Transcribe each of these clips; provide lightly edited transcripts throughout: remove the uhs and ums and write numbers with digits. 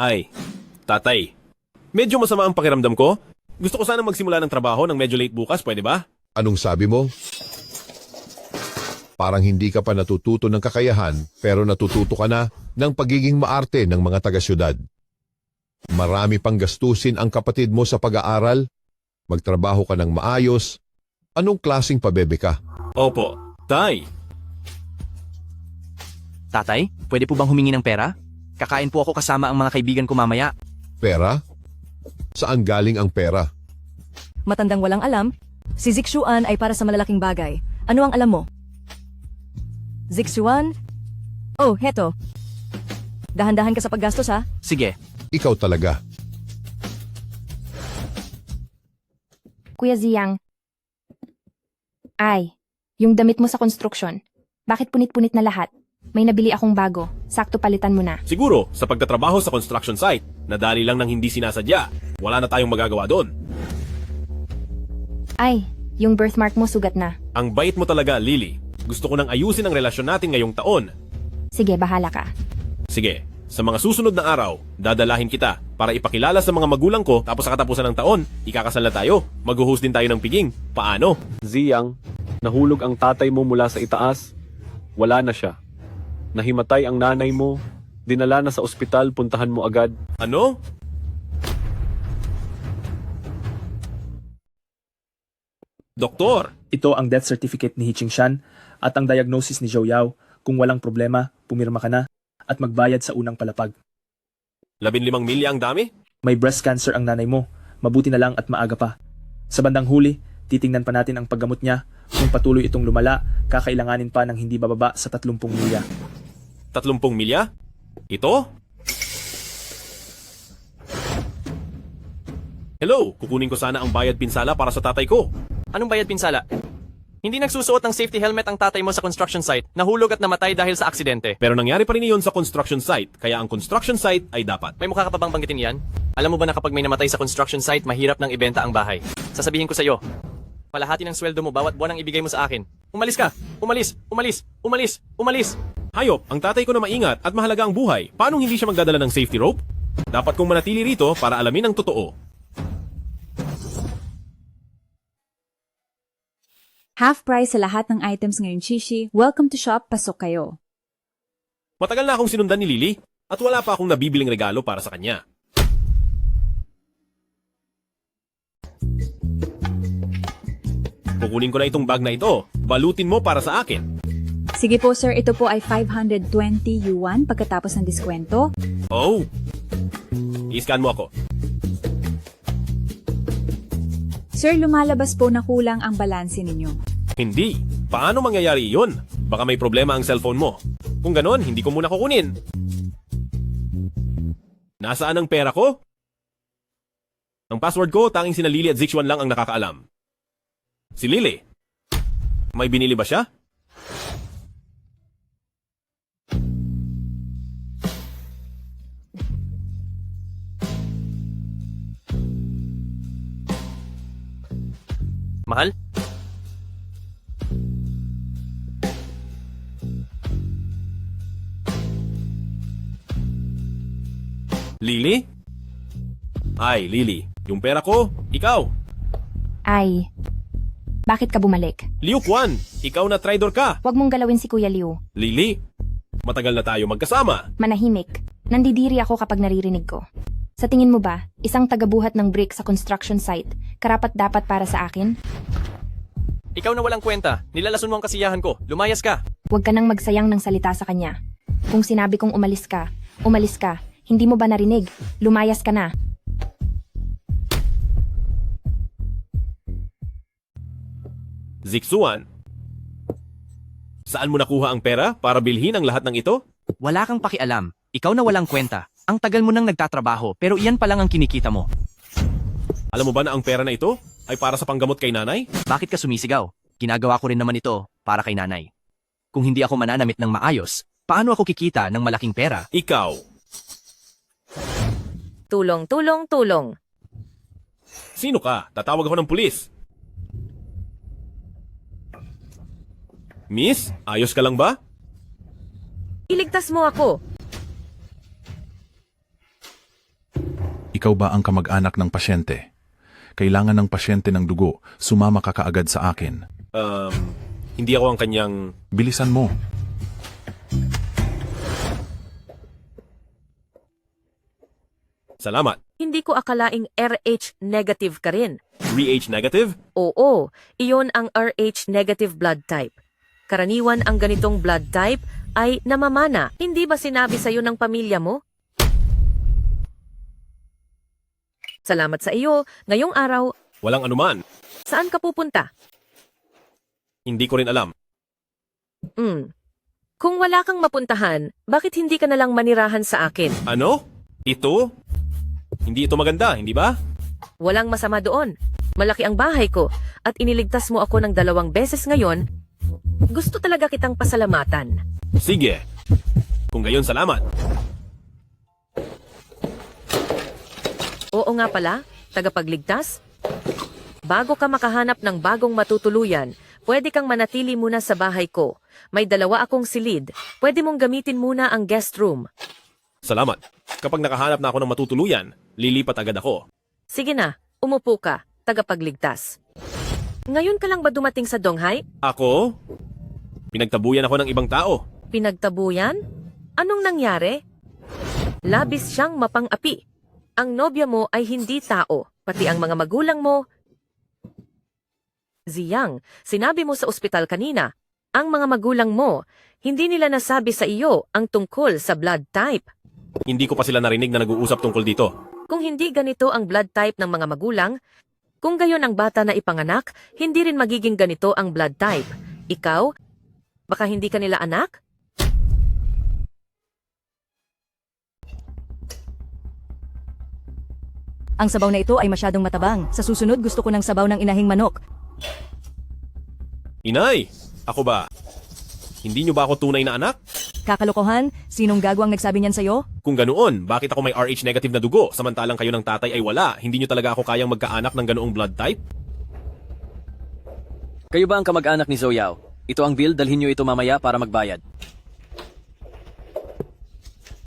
Ay, tatay. Medyo masama ang pakiramdam ko. Gusto ko sana magsimula ng trabaho ng medyo late bukas, pwede ba? Anong sabi mo? Parang hindi ka pa natututo ng kakayahan pero natututo ka na ng pagiging maarte ng mga taga-syudad. Marami pang gastusin ang kapatid mo sa pag-aaral. Magtrabaho ka ng maayos. Anong klaseng pabebe ka? Opo, tay. Tatay, pwede po bang humingi ng pera? Kakain po ako kasama ang mga kaibigan ko mamaya. Pera? Saan galing ang pera? Matandang walang alam, si Zixuan ay para sa malalaking bagay. Ano ang alam mo? Zixuan? Oh, heto. Dahan-dahan ka sa paggastos ha? Sige, Ikaw talaga. Kuya Ziyang. Ay, yung damit mo sa construction. Bakit punit-punit na lahat? May nabili akong bago. Sakto palitan mo na. Siguro, sa pagtatrabaho sa construction site, nadali lang ng hindi sinasadya. Wala na tayong magagawa doon. Ay, yung birthmark mo sugat na. Ang bait mo talaga, Lily. Gusto ko nang ayusin ang relasyon natin ngayong taon. Sige, bahala ka. Sige, sa mga susunod na araw, dadalahin kita para ipakilala sa mga magulang ko tapos sa katapusan ng taon, ikakasal na tayo. Mag-host din tayo ng piging. Paano? Ziyang, nahulog ang tatay mo mula sa itaas. Wala na siya. Nahimatay ang nanay mo. Dinala na sa ospital, puntahan mo agad. Ano? Doktor, Ito ang death certificate ni Hiching Shan at ang diagnosis ni Zhou Yao. Kung walang problema, pumirma ka na at magbayad sa unang palapag. 15 milya ang dami? May breast cancer ang nanay mo. Mabuti na lang at maaga pa. Sa bandang huli, titingnan pa natin ang paggamot niya. Kung patuloy itong lumala, kakailanganin pa ng hindi bababa sa 30 milya. 30 milya? Ito? Hello, kukunin ko sana ang bayad pinsala para sa tatay ko. anong bayad pinsala? Hindi nagsusuot ng safety helmet ang tatay mo sa construction site, nahulog at namatay dahil sa aksidente. Pero nangyari pa rin iyon sa construction site, kaya ang construction site ay dapat. May mukha ka pa bang banggitin yan? Alam mo ba na kapag may namatay sa construction site, mahirap nang ibenta ang bahay? Sasabihin ko sa'yo, palahati ng sweldo mo bawat buwan ang ibigay mo sa akin. Umalis ka! Umalis! Umalis! Umalis! Umalis! Hayop, ang tatay ko na maingat at mahalaga ang buhay. Paano hindi siya magdadala ng safety rope? Dapat kong manatili rito para alamin ang totoo. Half price sa lahat ng items ngayon, Shishi. Welcome to shop, pasok kayo. Matagal na akong sinundan ni Lily at wala pa akong nabibiling regalo para sa kanya. Kukunin ko na itong bag na ito. Balutin mo para sa akin. Sige po sir, ito po ay 520 yuan pagkatapos ng diskwento. Oh! I-scan mo ako. Sir, lumalabas po na kulang ang balanse ninyo. Hindi. Paano mangyayari iyon? Baka may problema ang cellphone mo. Kung ganon, hindi ko muna kukunin. Nasaan ang pera ko? Ang password ko, tanging sina Lily at Zixuan lang ang nakakaalam. Si Lily. May binili ba siya? Mahal? Lily? Ay, Lily. Yung pera ko, ikaw. Ay, bakit ka bumalik? Liu Quan, ikaw na traitor ka. Huwag mong galawin si Kuya Liu. Lily, matagal na tayo magkasama. Manahimik. Nandidiri ako kapag naririnig ko. Sa tingin mo ba, isang tagabuhat ng brick sa construction site, karapat-dapat para sa akin? Ikaw na walang kwenta. Nilalason mo ang kasiyahan ko. Lumayas ka. Huwag ka nang magsayang ng salita sa kanya. Kung sinabi kong umalis ka, umalis ka. Hindi mo ba narinig? Lumayas ka na. Zixuan, saan mo nakuha ang pera para bilhin ang lahat ng ito? Wala kang pakialam. Ikaw na walang kwenta. Ang tagal mo nang nagtatrabaho, pero iyan pa lang ang kinikita mo. Alam mo ba na ang pera na ito ay para sa panggamot kay nanay? Bakit ka sumisigaw? Ginagawa ko rin naman ito para kay nanay. Kung hindi ako mananamit ng maayos, paano ako kikita ng malaking pera? Ikaw. Tulong, tulong, tulong. Sino ka? Tatawag ako ng pulis. Miss, ayos ka lang ba? Iligtas mo ako. Ikaw ba ang kamag-anak ng pasyente? Kailangan ng pasyente ng dugo. Sumama ka kaagad sa akin. Hindi ako ang kanyang... Bilisan mo. Salamat. Hindi ko akalaing RH negative ka rin. Rh negative? Oo, iyon ang RH negative blood type. Karaniwan ang ganitong blood type ay namamana. Hindi ba sinabi sa'yo ng pamilya mo? Salamat sa iyo. Ngayong araw, Walang anuman. saan ka pupunta? Hindi ko rin alam. Kung wala kang mapuntahan, bakit hindi ka nalang manirahan sa akin? Ano? Ito? Hindi ito maganda, hindi ba? Walang masama doon. Malaki ang bahay ko at iniligtas mo ako ng 2 beses ngayon. Gusto talaga kitang pasalamatan. Sige. Kung gayon, salamat. Oo nga pala, tagapagligtas. Bago ka makahanap ng bagong matutuluyan, pwede kang manatili muna sa bahay ko. May 2 akong silid. Pwede mong gamitin muna ang guest room. Salamat. Kapag nakahanap na ako ng matutuluyan, lilipat agad ako. Sige na, umupo ka, tagapagligtas. Ngayon ka lang ba dumating sa Donghae? Ako? Pinagtabuyan ako ng ibang tao. Pinagtabuyan? Anong nangyari? Labis siyang mapang-api. Ang nobya mo ay hindi tao, pati ang mga magulang mo. Ziyang, sinabi mo sa ospital kanina, ang mga magulang mo, hindi nila nasabi sa iyo ang tungkol sa blood type. Hindi ko pa sila narinig na nag-uusap tungkol dito. Kung hindi ganito ang blood type ng mga magulang, kung gayon ang bata na ipanganak, hindi rin magiging ganito ang blood type. Ikaw, baka hindi ka nila anak? Ang sabaw na ito ay masyadong matabang. Sa susunod gusto ko ng sabaw ng inahing manok. Inay! Ako ba? Hindi niyo ba ako tunay na anak? Kakalokohan, sinong gago ang nagsabi niyan sa'yo? Kung ganoon, bakit ako may Rh negative na dugo samantalang kayo ng tatay ay wala? Hindi niyo talaga ako kayang magkaanak ng ganoong blood type? Kayo ba ang kamag-anak ni Zoyao? Ito ang bill, dalhin niyo ito mamaya para magbayad.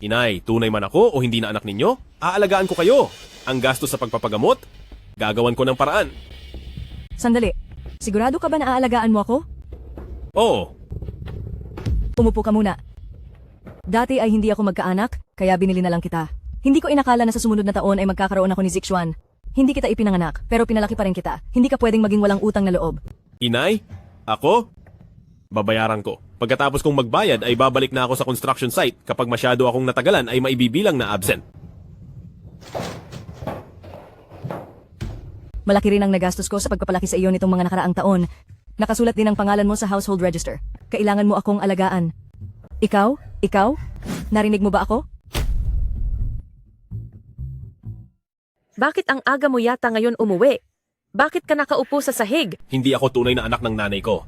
Inay, tunay man ako o hindi na anak ninyo? Aalagaan ko kayo. Ang gastos sa pagpapagamot, gagawan ko ng paraan. Sandali, sigurado ka ba na aalagaan mo ako? Oo, Umupo ka muna. Dati ay hindi ako magkaanak, kaya binili na lang kita. Hindi ko inakala na sa sumunod na taon ay magkakaroon ako ni Zixuan. Hindi kita ipinanganak, pero pinalaki pa rin kita. Hindi ka pwedeng maging walang utang na loob. Inay, ako? Babayaran ko. Pagkatapos kong magbayad ay babalik na ako sa construction site. Kapag masyado akong natagalan ay maibibilang na absent. Malaki rin ang nagastos ko sa pagpapalaki sa iyo nitong mga nakaraang taon. Nakasulat din ang pangalan mo sa household register. Kailangan mo akong alagaan. Ikaw? Ikaw? Narinig mo ba ako? Bakit ang aga mo yata ngayon umuwi? Bakit ka nakaupo sa sahig? Hindi ako tunay na anak ng nanay ko.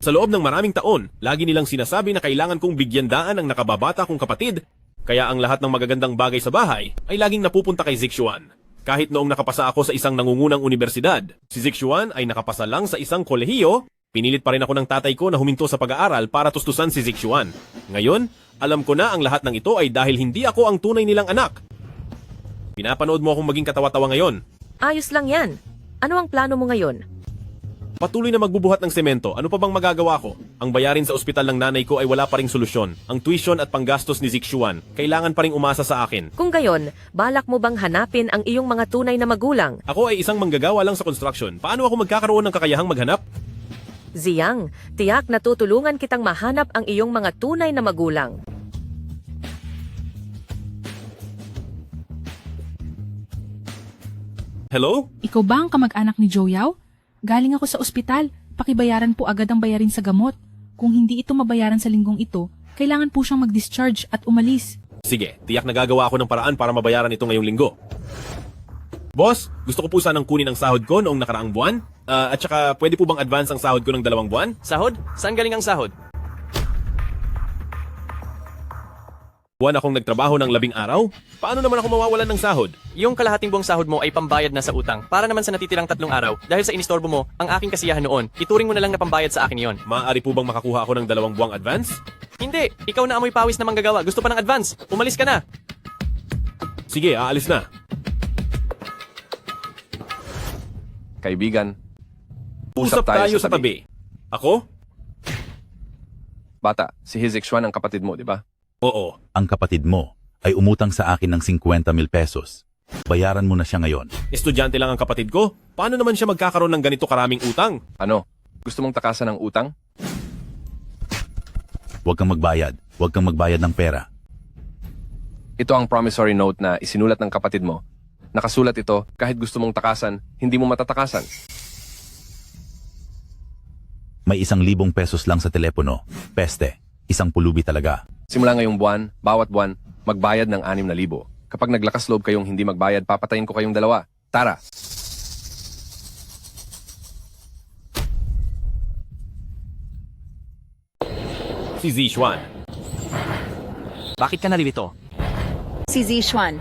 Sa loob ng maraming taon, lagi nilang sinasabi na kailangan kong bigyan daan ang nakababata kong kapatid. Kaya ang lahat ng magagandang bagay sa bahay ay laging napupunta kay Zixuan. Kahit noong nakapasa ako sa isang nangungunang universidad, si Zixuan ay nakapasa lang sa isang kolehiyo, pinilit pa rin ako ng tatay ko na huminto sa pag-aaral para tustusan si Zixuan. Ngayon, alam ko na ang lahat ng ito ay dahil hindi ako ang tunay nilang anak. Pinapanood mo akong maging katawa-tawa ngayon. Ayos lang yan. Ano ang plano mo ngayon? Patuloy na magbubuhat ng semento, ano pa bang magagawa ko? Ang bayarin sa ospital ng nanay ko ay wala pa ring solusyon. Ang tuition at panggastos ni Zixuan, kailangan pa ring umasa sa akin. Kung gayon, balak mo bang hanapin ang iyong mga tunay na magulang? Ako ay isang manggagawa lang sa construction. Paano ako magkakaroon ng kakayahang maghanap? Ziyang, tiyak na tutulungan kitang mahanap ang iyong mga tunay na magulang. Hello? Ikaw ba ang kamag-anak ni Joyao? Galing ako sa ospital. Pakibayaran po agad ang bayarin sa gamot. Kung hindi ito mabayaran sa linggong ito, kailangan po siyang mag-discharge at umalis. Sige, tiyak na gagawa ako ng paraan para mabayaran ito ngayong linggo. Boss, gusto ko po sanang kunin ang sahod ko noong nakaraang buwan. At saka, pwede po bang advance ang sahod ko ng 2 buwan? Sahod? Saan galing ang sahod? Buwan akong nagtrabaho ng 10 araw? Paano naman ako mawawalan ng sahod? Yung kalahating buong sahod mo ay pambayad na sa utang para naman sa natitirang 3 araw. Dahil sa inistorbo mo, ang aking kasiyahan noon, ituring mo na lang na pambayad sa akin yon. Maaari po bang makakuha ako ng 2 buwang advance? Hindi, ikaw na amoy pawis na manggagawa. Gusto pa ng advance. Umalis ka na. Sige, aalis na. Kaibigan, Usap tayo sa tabi. Ako? Bata, si Hizixuan ang kapatid mo, di ba? Oo. Ang kapatid mo ay umutang sa akin ng 50,000 pesos. Bayaran mo na siya ngayon. Estudyante lang ang kapatid ko. Paano naman siya magkakaroon ng ganito karaming utang? Ano? Gusto mong takasan ng utang? Huwag kang magbayad. Huwag kang magbayad ng pera. Ito ang promissory note na isinulat ng kapatid mo. Nakasulat ito, kahit gusto mong takasan, hindi mo matatakasan. May 1,000 pesos lang sa telepono. Peste. Isang pulubi talaga. Simula ngayong buwan, bawat buwan, magbayad ng 6,000. Kapag naglakas loob kayong hindi magbayad, papatayin ko kayong dalawa. Tara! Si Zixuan. Bakit ka naririto? Si Zixuan.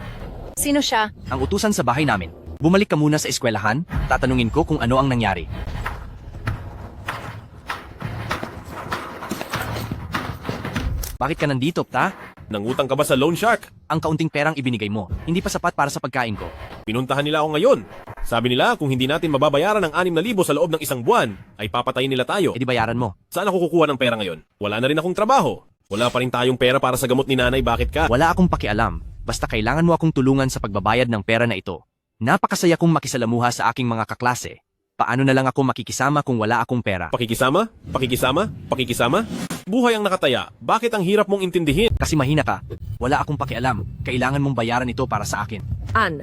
Sino siya? Ang utusan sa bahay namin. Bumalik ka muna sa eskwelahan, tatanungin ko kung ano ang nangyari. Bakit ka nandito, ta? Nangutang ka ba sa loan shark? Ang kaunting perang ibinigay mo, hindi pa sapat para sa pagkain ko. Pinuntahan nila ako ngayon. Sabi nila kung hindi natin mababayaran ng 6,000 sa loob ng isang buwan, ay papatayin nila tayo. E di bayaran mo. Saan ako kukuha ng pera ngayon? Wala na rin akong trabaho. Wala pa rin tayong pera para sa gamot ni nanay, bakit ka? Wala akong pakialam. Basta kailangan mo akong tulungan sa pagbabayad ng pera na ito. Napakasaya kong makisalamuha sa aking mga kaklase. Paano na lang ako makikisama kung wala akong pera? Pakikisama? Pakikisama? Pakikisama? Buhay ang nakataya. Bakit ang hirap mong intindihin? Kasi mahina ka. Wala akong pakialam. Kailangan mong bayaran ito para sa akin. An,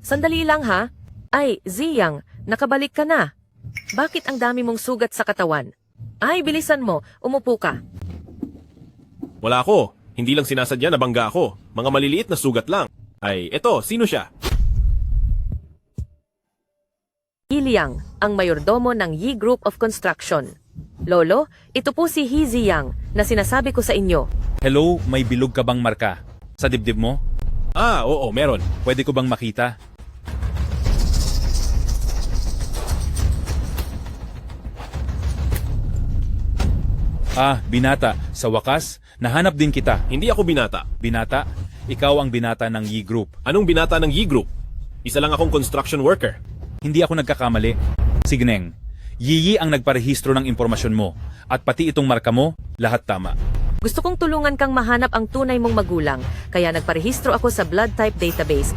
sandali lang ha. Ay, Ziyang, nakabalik ka na. Bakit ang dami mong sugat sa katawan? Ay, bilisan mo. Umupo ka. Wala ako. Hindi lang sinasadya, nabangga ako. Mga maliliit na sugat lang. Ay, eto, sino siya? Iliang, ang mayordomo ng Yi Group of Construction. Lolo, ito po si He Ziyang na sinasabi ko sa inyo. Hello, may bilog ka bang marka? Sa dibdib mo? Ah, oo, meron. Pwede ko bang makita? Ah, binata. Sa wakas, nahanap din kita. Hindi ako binata. Binata? Ikaw ang binata ng Yi Group. Anong binata ng Yi Group? Isa lang akong construction worker. Hindi ako nagkakamali. Signeng, Yiyi ang nagparehistro ng impormasyon mo. At pati itong marka mo, lahat tama. Gusto kong tulungan kang mahanap ang tunay mong magulang, kaya nagparehistro ako sa blood type database.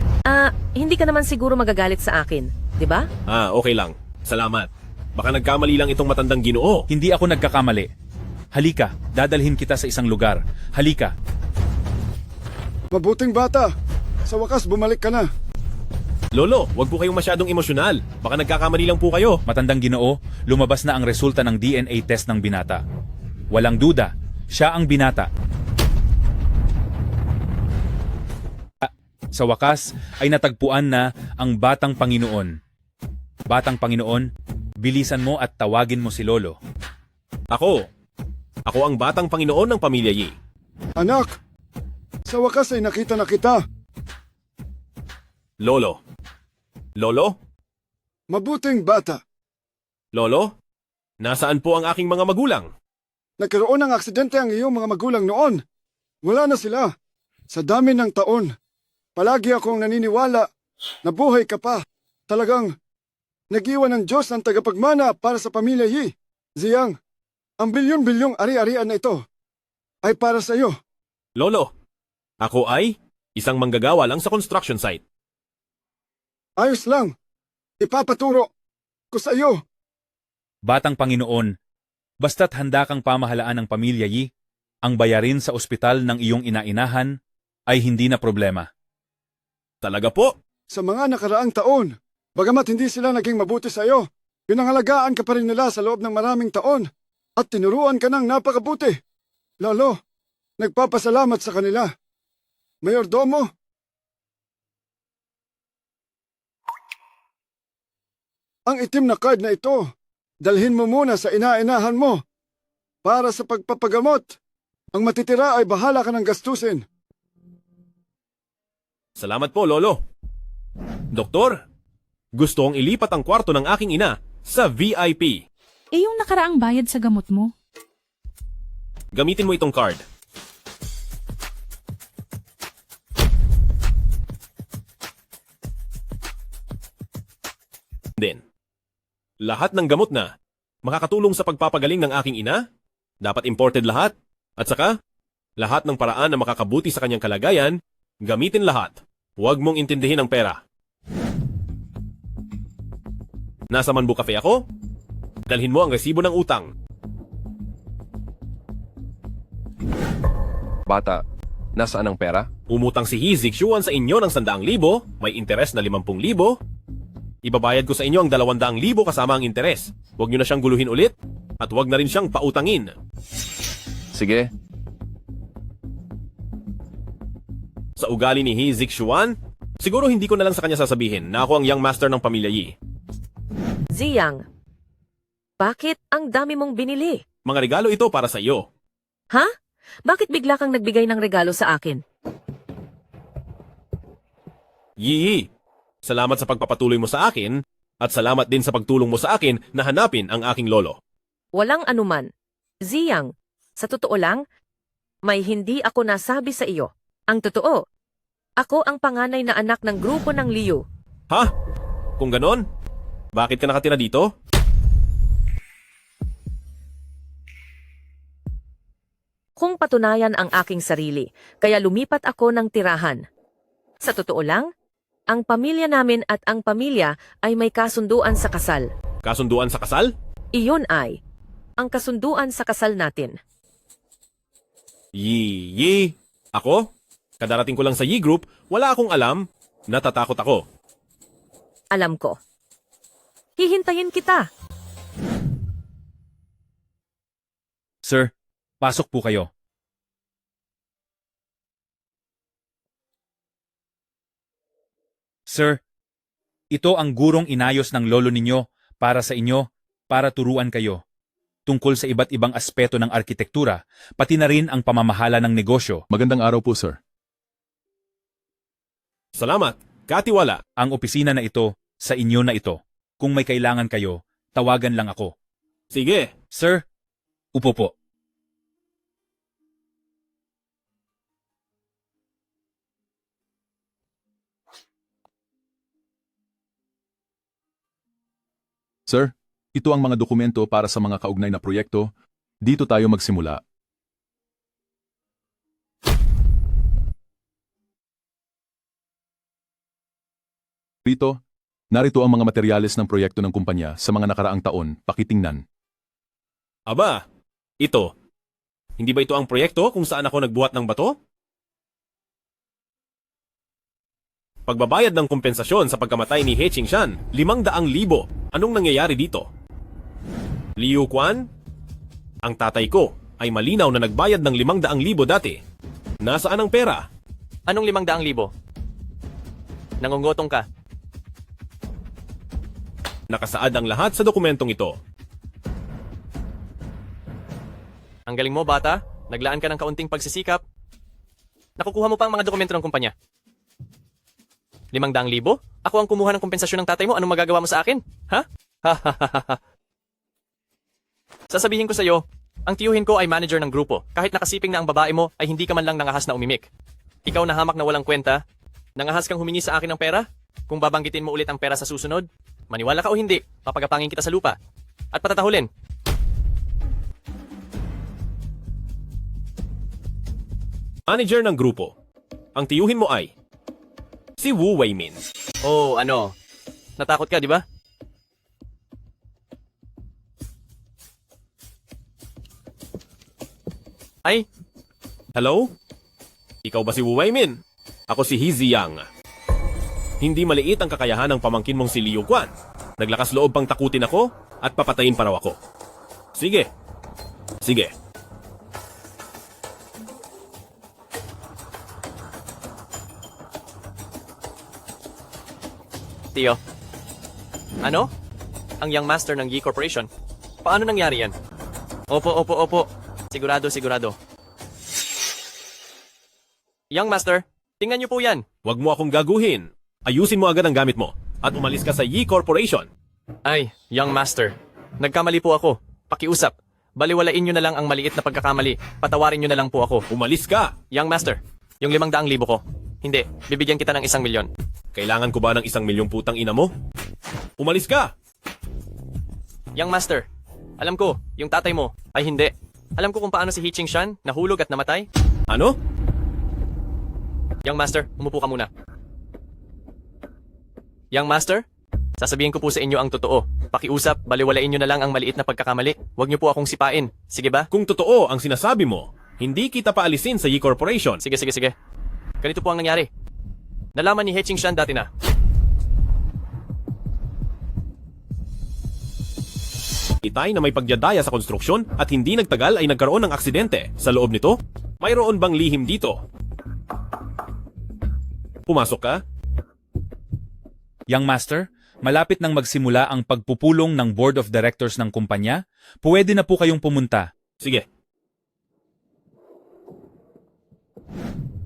Hindi ka naman siguro magagalit sa akin, di ba? Ah, okay lang. Salamat. Baka nagkamali lang itong matandang Ginoo. Hindi ako nagkakamali. Halika, dadalhin kita sa isang lugar. Halika. Mabuting bata. Sa wakas, bumalik ka na. Lolo, wag po kayong masyadong emosyonal. Baka nagkakamali lang po kayo. Matandang Ginoo, lumabas na ang resulta ng DNA test ng binata. Walang duda, siya ang binata. Sa wakas ay natagpuan na ang Batang Panginoon. Batang Panginoon, bilisan mo at tawagin mo si Lolo. Ako ang Batang Panginoon ng pamilya Yi. Anak, sa wakas ay nakita na kita. Lolo. Lolo? Mabuting bata. Lolo? Nasaan po ang aking mga magulang? Nagkaroon ng aksidente ang iyong mga magulang noon. Wala na sila. Sa dami ng taon, palagi akong naniniwala na buhay ka pa. Talagang nag-iwan ng Diyos ng tagapagmana para sa pamilya Yi. Ziyang, ang bilyon-bilyong ari-arian na ito ay para sa iyo. Lolo, ako ay isang manggagawa lang sa construction site. Ayos lang. Ipapaturo ko sa iyo. Batang Panginoon, basta't handa kang pamahalaan ng pamilya Yi, ang bayarin sa ospital ng iyong inainahan ay hindi na problema. Talaga po? Sa mga nakaraang taon, bagamat hindi sila naging mabuti sa iyo, pinangalagaan ka pa rin nila sa loob ng maraming taon at tinuruan ka ng napakabuti. Lolo, nagpapasalamat sa kanila. Mayordomo, ang itim na card na ito, dalhin mo muna sa inainahan mo para sa pagpapagamot. Ang matitira ay bahala ka ng gastusin. Salamat po, Lolo. Doktor, gusto kong ilipat ang kwarto ng aking ina sa VIP. Yung nakaraang bayad sa gamot mo. Gamitin mo itong card. Then, Lahat ng gamot na makakatulong sa pagpapagaling ng aking ina, dapat imported lahat. At saka, lahat ng paraan na makakabuti sa kanyang kalagayan, gamitin lahat. Huwag mong intindihin ang pera. Nasa Manbu Cafe ako? Dalhin mo ang resibo ng utang. Bata, nasaan ang pera? Umutang si Hizik Shuan sa inyo ng 100,000, may interes na 50,000. Ibabayad ko sa inyo ang 200,000 kasama ang interes. Huwag nyo na siyang guluhin ulit at huwag na rin siyang pautangin. Sige. Sa ugali ni Hizik Shuan, siguro hindi ko na lang sa kanya sasabihin na ako ang young master ng pamilya Yi. Ziyang, bakit ang dami mong binili? Mga regalo ito para sa iyo. Ha? Bakit bigla kang nagbigay ng regalo sa akin? Yi, salamat sa pagpapatuloy mo sa akin at salamat din sa pagtulong mo sa akin na hanapin ang aking lolo. Walang anuman. Ziyang, sa totoo lang, may hindi ako nasabi sa iyo. Ang totoo, ako ang panganay na anak ng grupo ng Liu. Ha? Kung ganon, bakit ka nakatira dito? Kung patunayan ang aking sarili, kaya lumipat ako ng tirahan. Sa totoo lang, ang pamilya namin at ang pamilya ay may kasunduan sa kasal. Kasunduan sa kasal? Iyon ay ang kasunduan sa kasal natin. Yi. Ako? Kadarating ko lang sa Yi Group, wala akong alam, natatakot ako. Alam ko. Hihintayin kita. Sir, pasok po kayo. Sir, ito ang gurong inayos ng lolo ninyo para sa inyo, para turuan kayo. Tungkol sa iba't ibang aspeto ng arkitektura, pati na rin ang pamamahala ng negosyo. Magandang araw po, sir. Salamat, katiwala. Ang opisina na ito, sa inyo na ito. Kung may kailangan kayo, tawagan lang ako. Sige. Sir, upo po. Sir, ito ang mga dokumento para sa mga kaugnay na proyekto. Dito tayo magsimula. Rito, narito ang mga materyales ng proyekto ng kumpanya sa mga nakaraang taon. Pakitingnan. Aba, ito. Hindi ba ito ang proyekto kung saan ako nagbuhat ng bato? Pagbabayad ng kompensasyon sa pagkamatay ni He Qingshan, 500,000. Anong nangyayari dito? Liu Quan? Ang tatay ko ay malinaw na nagbayad ng 500,000 dati. Nasaan ang pera? Anong 500,000? Nangungutong ka. Nakasaad ang lahat sa dokumentong ito. Ang galing mo, bata. Naglaan ka ng kaunting pagsisikap. Nakukuha mo pa ang mga dokumento ng kumpanya. 500,000? Ako ang kumuha ng kompensasyon ng tatay mo. Anong magagawa mo sa akin? Ha? Sasabihin ko sa'yo, ang tiyuhin ko ay manager ng grupo. Kahit nakasiping na ang babae mo, ay hindi ka man lang nangahas na umimik. Ikaw na hamak na walang kwenta. Nangahas kang humingi sa akin ng pera? Kung babanggitin mo ulit ang pera sa susunod, maniwala ka o hindi, papagapangin kita sa lupa. At patatahulin. Manager ng grupo. Ang tiyuhin mo ay si Wu Weimin. Oh, ano? Natakot ka, di ba? Ay, Hello? Ikaw ba si Wu Weimin? Ako si He Ziyang. Hindi maliit ang kakayahan ng pamangkin mong si Liu Quan. Naglakas loob pang takutin ako at papatayin pa raw ako. Sige. Sige. Tio. Ano? Ang young master ng Yi Corporation? Paano nangyari yan? Opo. Sigurado. Young master, tingnan niyo po yan. Huwag mo akong gaguhin. Ayusin mo agad ang gamit mo at umalis ka sa Yi Corporation. Ay, young master. Nagkamali po ako. Pakiusap. Baliwalain niyo na lang ang maliit na pagkakamali. Patawarin niyo na lang po ako. Umalis ka! Young master, yung 500,000 ko. Hindi, bibigyan kita ng 1 milyon. Kailangan ko ba ng 1 milyong putang ina mo? Umalis ka! Young Master, alam ko, yung tatay mo ay hindi. Alam ko kung paano si Hiching Shan nahulog at namatay. Ano? Young Master, umupo ka muna. Young Master, sasabihin ko po sa inyo ang totoo. Pakiusap, baliwalain nyo na lang ang maliit na pagkakamali. Huwag nyo po akong sipain. Sige ba? Kung totoo ang sinasabi mo, hindi kita paalisin sa Yi Corporation. Sige. Ganito po ang nangyari. Nalaman ni Hiching Shan dati na. Itay na may pagdyadaya sa konstruksyon at hindi nagtagal ay nagkaroon ng aksidente. Sa loob nito, mayroon bang lihim dito? Pumasok ka? Young Master, malapit nang magsimula ang pagpupulong ng Board of Directors ng kumpanya. Pwede na po kayong pumunta. Sige.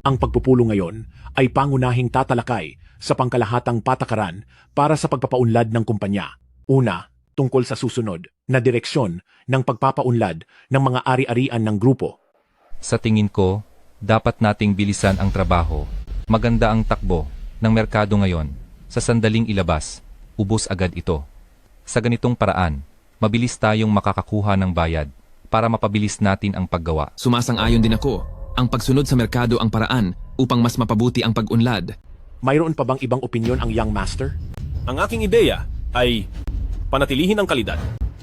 Ang pagpupulong ngayon ay pangunahing tatalakay sa pangkalahatang patakaran para sa pagpapaunlad ng kumpanya. Una, tungkol sa susunod na direksyon ng pagpapaunlad ng mga ari-arian ng grupo. Sa tingin ko, dapat nating bilisan ang trabaho. Maganda ang takbo ng merkado ngayon. Sa sandaling ilabas, ubos agad ito. Sa ganitong paraan, mabilis tayong makakakuha ng bayad para mapabilis natin ang paggawa. Sumasang-ayon din ako. Ang pagsunod sa merkado ang paraan upang mas mapabuti ang pag-unlad. Mayroon pa bang ibang opinyon ang Young Master? Ang aking ideya ay panatilihin ang kalidad.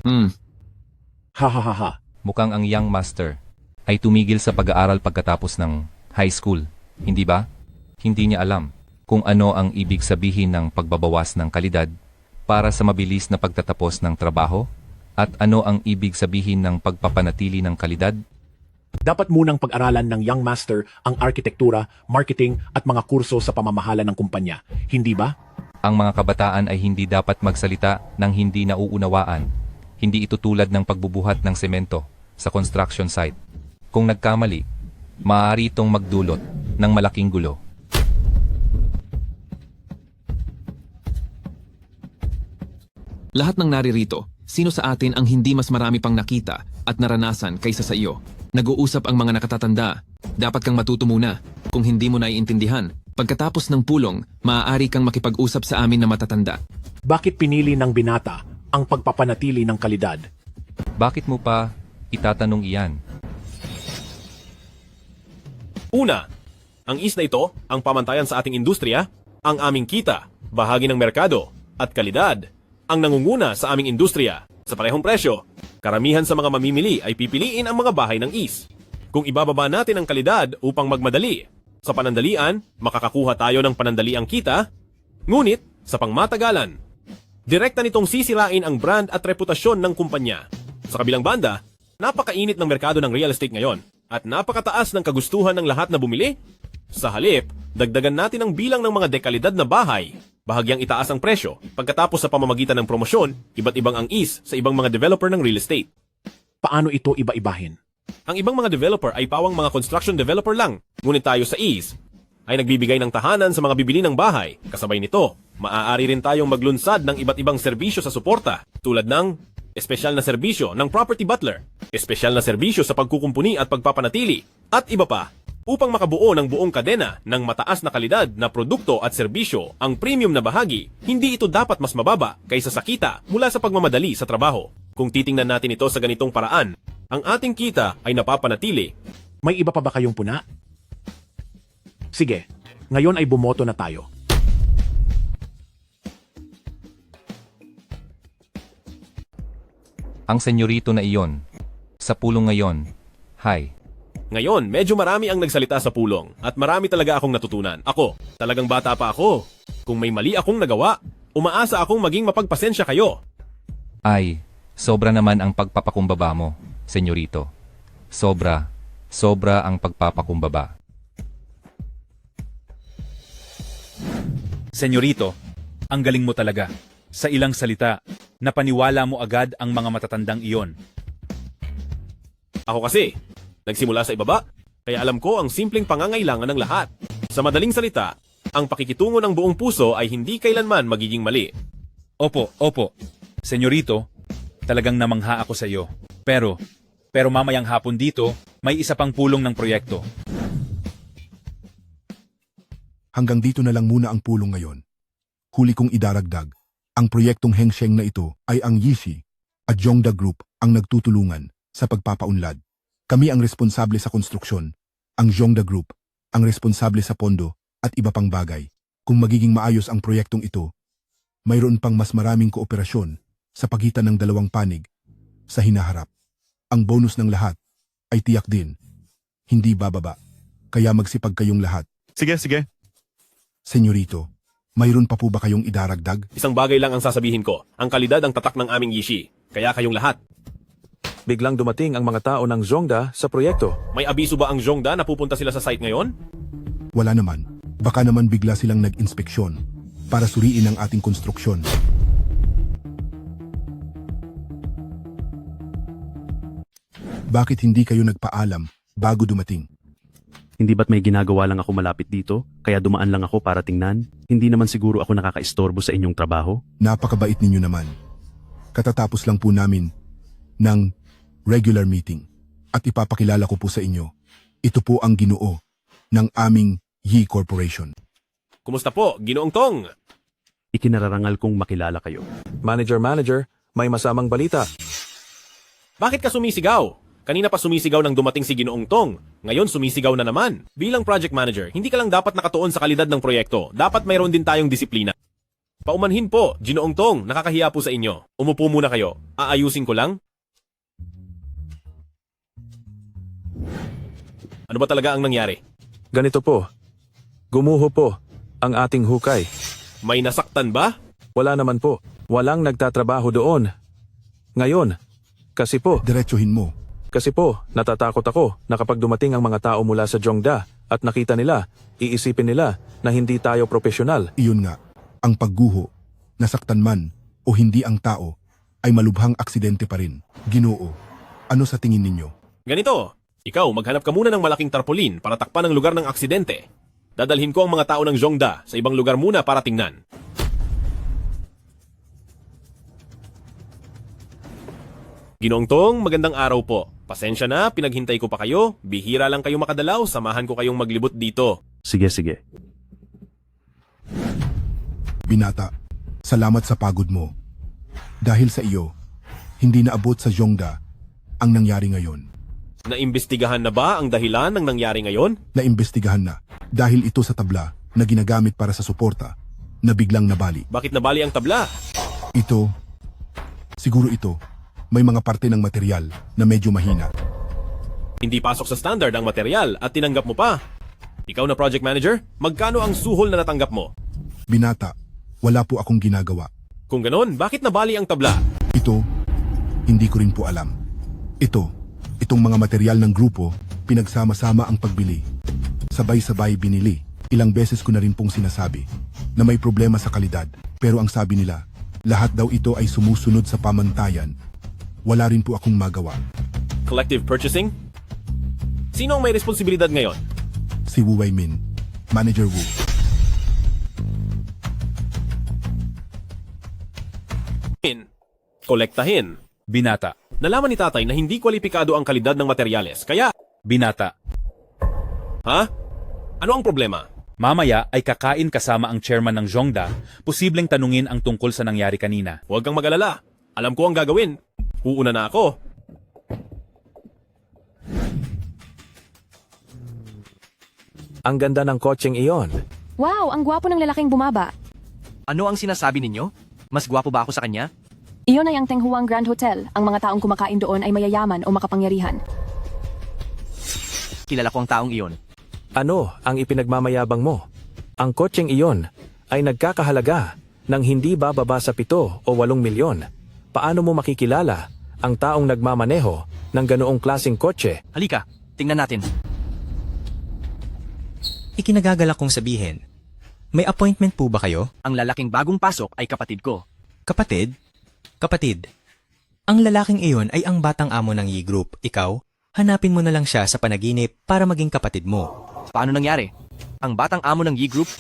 Ha. Mukhang ang Young Master ay tumigil sa pag-aaral pagkatapos ng high school, hindi ba? Hindi niya alam kung ano ang ibig sabihin ng pagbabawas ng kalidad para sa mabilis na pagtatapos ng trabaho at ano ang ibig sabihin ng pagpapanatili ng kalidad. Dapat munang pag-aralan ng Young Master ang arkitektura, marketing at mga kurso sa pamamahala ng kumpanya, hindi ba? Ang mga kabataan ay hindi dapat magsalita ng hindi nauunawaan. Hindi ito tulad ng pagbubuhat ng semento sa construction site. Kung nagkamali, maaari itong magdulot ng malaking gulo. Lahat ng naririto, sino sa atin ang hindi mas marami pang nakita at naranasan kaysa sa iyo? Nag-uusap ang mga nakatatanda. Dapat kang matuto muna. Kung hindi mo naiintindihan, pagkatapos ng pulong, maaari kang makipag-usap sa amin na matatanda. Bakit pinili ng binata ang pagpapanatili ng kalidad? Bakit mo pa itatanong iyan? Una, ang is na ito, ang pamantayan sa ating industriya, ang aming kita, bahagi ng merkado, at kalidad, ang nangunguna sa aming industriya. Sa parehong presyo, karamihan sa mga mamimili ay pipiliin ang mga bahay ng is. Kung ibababa natin ang kalidad upang magmadali, sa panandalian, makakakuha tayo ng panandaliang kita, ngunit sa pangmatagalan, direkta nitong sisirain ang brand at reputasyon ng kumpanya. Sa kabilang banda, napakainit ng merkado ng real estate ngayon at napakataas ng kagustuhan ng lahat na bumili. Sa halip, dagdagan natin ang bilang ng mga dekalidad na bahay. Bahagyang itaas ang presyo pagkatapos sa pamamagitan ng promosyon, iba't ibang ang is sa ibang mga developer ng real estate. Paano ito iba-ibahin? Ang ibang mga developer ay pawang mga construction developer lang, ngunit tayo sa is ay nagbibigay ng tahanan sa mga bibili ng bahay. Kasabay nito, maaari rin tayong maglunsad ng iba't ibang serbisyo sa suporta tulad ng espesyal na serbisyo ng property butler, espesyal na serbisyo sa pagkukumpuni at pagpapanatili, at iba pa. Upang makabuo ng buong kadena ng mataas na kalidad na produkto at serbisyo, ang premium na bahagi, hindi ito dapat mas mababa kaysa sa kita mula sa pagmamadali sa trabaho. Kung titingnan natin ito sa ganitong paraan, ang ating kita ay napapanatili. May iba pa ba kayong puna? Sige, ngayon ay bumoto na tayo. Ang senyorito na iyon, sa pulong ngayon, hi. Ngayon, medyo marami ang nagsalita sa pulong at marami talaga akong natutunan. Ako, talagang bata pa ako. Kung may mali akong nagawa, umaasa akong maging mapagpasensya kayo. Ay, sobra naman ang pagpapakumbaba mo, senyorito. Sobra ang pagpapakumbaba. Senyorito, ang galing mo talaga. Sa ilang salita, napaniwala mo agad ang mga matatandang iyon. Ako kasi, nagsimula sa ibaba, kaya alam ko ang simpleng pangangailangan ng lahat. Sa madaling salita, ang pakikitungo ng buong puso ay hindi kailanman magiging mali. Opo. Senyorito, talagang namangha ako sa iyo. Pero mamayang hapon dito, may isa pang pulong ng proyekto. Hanggang dito na lang muna ang pulong ngayon. Huli kong idaragdag, ang proyektong Hengsheng na ito ay ang Yishi at Jongda Group ang nagtutulungan sa pagpapaunlad. Kami ang responsable sa konstruksyon. Ang Jongda Group ang responsable sa pondo at iba pang bagay. Kung magiging maayos ang proyektong ito, mayroon pang mas maraming kooperasyon sa pagitan ng dalawang panig sa hinaharap. Ang bonus ng lahat ay tiyak din, hindi bababa. Kaya magsipag kayong lahat. Sige, sige. Senyorito, mayroon pa po ba kayong idaragdag? Isang bagay lang ang sasabihin ko. Ang kalidad ang tatak ng aming Yishi. Kaya kayong lahat. Biglang dumating ang mga tao ng Zhongda sa proyekto. May abiso ba ang Zhongda na pupunta sila sa site ngayon? Wala naman. Baka naman bigla silang nag-inspeksyon para suriin ang ating konstruksyon. Bakit hindi kayo nagpaalam bago dumating? Hindi ba't may ginagawa lang ako malapit dito, kaya dumaan lang ako para tingnan? Hindi naman siguro ako nakakaistorbo sa inyong trabaho? Napakabait ninyo naman. Katatapos lang po namin ng regular meeting at ipapakilala ko po sa inyo. Ito po ang ginoo ng aming Yi Corporation. Kumusta po, Ginoong Tong? Ikinararangal kong makilala kayo. Manager, may masamang balita. Bakit ka sumisigaw? Kanina pa sumisigaw nang dumating si Ginoong Tong. Ngayon sumisigaw na naman. Bilang project manager, hindi ka lang dapat nakatuon sa kalidad ng proyekto. Dapat mayroon din tayong disiplina. Paumanhin po, Ginoong Tong. Nakakahiya po sa inyo. Umupo muna kayo. Aayusin ko lang. Ano ba talaga ang nangyari? Ganito po. Gumuho po ang ating hukay. May nasaktan ba? Wala naman po. Walang nagtatrabaho doon. Ngayon, kasi po, diretsuhin mo. Kasi po, natatakot ako na kapag dumating ang mga tao mula sa Zhongda at nakita nila, iisipin nila na hindi tayo profesional. Iyon nga, ang pagguho, nasaktan man o hindi ang tao, ay malubhang aksidente pa rin. Ginoo, ano sa tingin ninyo? Ganito, ikaw maghanap ka muna ng malaking tarpaulin para takpan ang lugar ng aksidente. Dadalhin ko ang mga tao ng Zhongda sa ibang lugar muna para tingnan. Ginoong Tong, magandang araw po. Pasensya na, pinaghintay ko pa kayo. Bihira lang kayo makadalaw, samahan ko kayong maglibot dito. Sige. Binata, salamat sa pagod mo. Dahil sa iyo, hindi naabot sa Zhongda ang nangyari ngayon. Naimbestigahan na ba ang dahilan ng nangyari ngayon? Naimbestigahan na dahil ito sa tabla na ginagamit para sa suporta na biglang nabali. Bakit nabali ang tabla? Siguro ito, may mga parte ng material na medyo mahina. Hindi pasok sa standard ang material at tinanggap mo pa. Ikaw na project manager, magkano ang suhol na natanggap mo? Binata, wala po akong ginagawa. Kung ganon, bakit nabali ang tabla? Ito, hindi ko rin po alam. Itong mga material ng grupo, pinagsama-sama ang pagbili. Sabay-sabay binili. Ilang beses ko na rin pong sinasabi na may problema sa kalidad. Pero ang sabi nila, lahat daw ito ay sumusunod sa pamantayan. Wala rin po akong magawa. Collective purchasing? Sino ang may responsibilidad ngayon? Si Wu Weimin, Manager Wu. Kolektahin. Binata. Nalaman ni tatay na hindi kwalipikado ang kalidad ng materyales, kaya... Binata. Ha? Ano ang problema? Mamaya ay kakain kasama ang chairman ng Zhongda, posibleng tanungin ang tungkol sa nangyari kanina. Huwag kang mag-alala. Alam ko ang gagawin. Uuna na ako. Ang ganda ng kotseng iyon. Wow, ang gwapo ng lalaking bumaba. Ano ang sinasabi ninyo? Mas gwapo ba ako sa kanya? Iyon ay ang Tenghuang Grand Hotel. Ang mga taong kumakain doon ay mayayaman o makapangyarihan. Kilala ko ang taong iyon. Ano ang ipinagmamayabang mo? Ang kotseng iyon ay nagkakahalaga ng hindi bababa sa 7 o 8 milyon. Paano mo makikilala ang taong nagmamaneho ng ganoong klaseng kotse? Halika, tingnan natin. Ikinagagalak kong sabihin, may appointment po ba kayo? Ang lalaking bagong pasok ay kapatid ko. Kapatid? Kapatid, ang lalaking iyon ay ang batang amo ng Yi Group. Ikaw, hanapin mo na lang siya sa panaginip para maging kapatid mo. Paano nangyari? Ang batang amo ng Yi Group?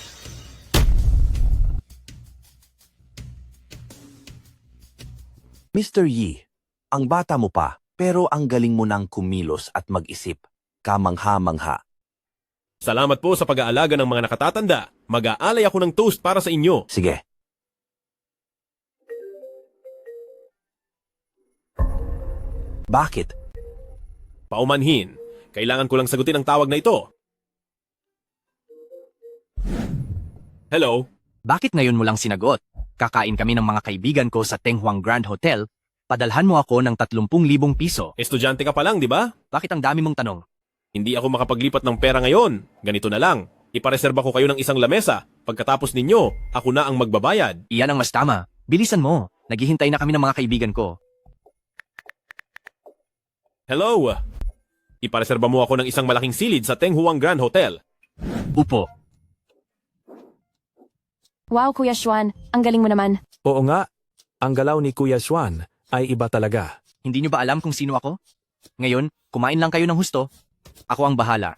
Mr. Yi, ang bata mo pa, pero ang galing mo nang kumilos at mag-isip. Kamangha-mangha. Salamat po sa pag-aalaga ng mga nakatatanda. Mag-aalay ako ng toast para sa inyo. Sige. Bakit? Paumanhin. Kailangan ko lang sagutin ang tawag na ito. Hello? Bakit ngayon mo lang sinagot? Kakain kami ng mga kaibigan ko sa Tenghuang Grand Hotel. Padalhan mo ako ng 30,000 piso. Estudyante ka pa lang, di ba? Bakit ang dami mong tanong? Hindi ako makapaglipat ng pera ngayon. Ganito na lang. Ipareserba ko kayo ng isang lamesa. Pagkatapos ninyo, ako na ang magbabayad. Iyan ang mas tama. Bilisan mo. Naghihintay na kami ng mga kaibigan ko. Hello? Ipareserba mo ako ng isang malaking silid sa Tenghuang Grand Hotel. Upo. Wow, Kuya Xuan, ang galing mo naman. Oo nga, ang galaw ni Kuya Xuan ay iba talaga. Hindi nyo ba alam kung sino ako? Ngayon, kumain lang kayo ng husto. Ako ang bahala.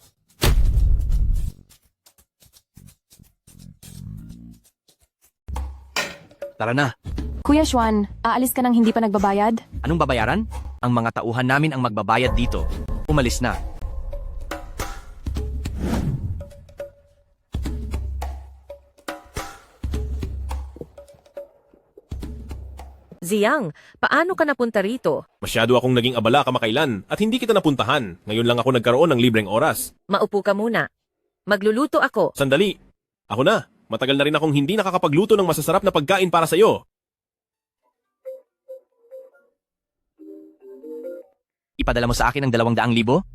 Tara na. Kuya Xuan, aalis ka nang hindi pa nagbabayad? Anong babayaran? Ang mga tauhan namin ang magbabayad dito. Umalis na. Ziyang, paano ka napunta rito? Masyado akong naging abala kamakailan at hindi kita napuntahan. Ngayon lang ako nagkaroon ng libreng oras. Maupo ka muna. Magluluto ako. Sandali. Ako na. Matagal na rin akong hindi nakakapagluto ng masasarap na pagkain para sa'yo. Ipadala mo sa akin ang 200,000?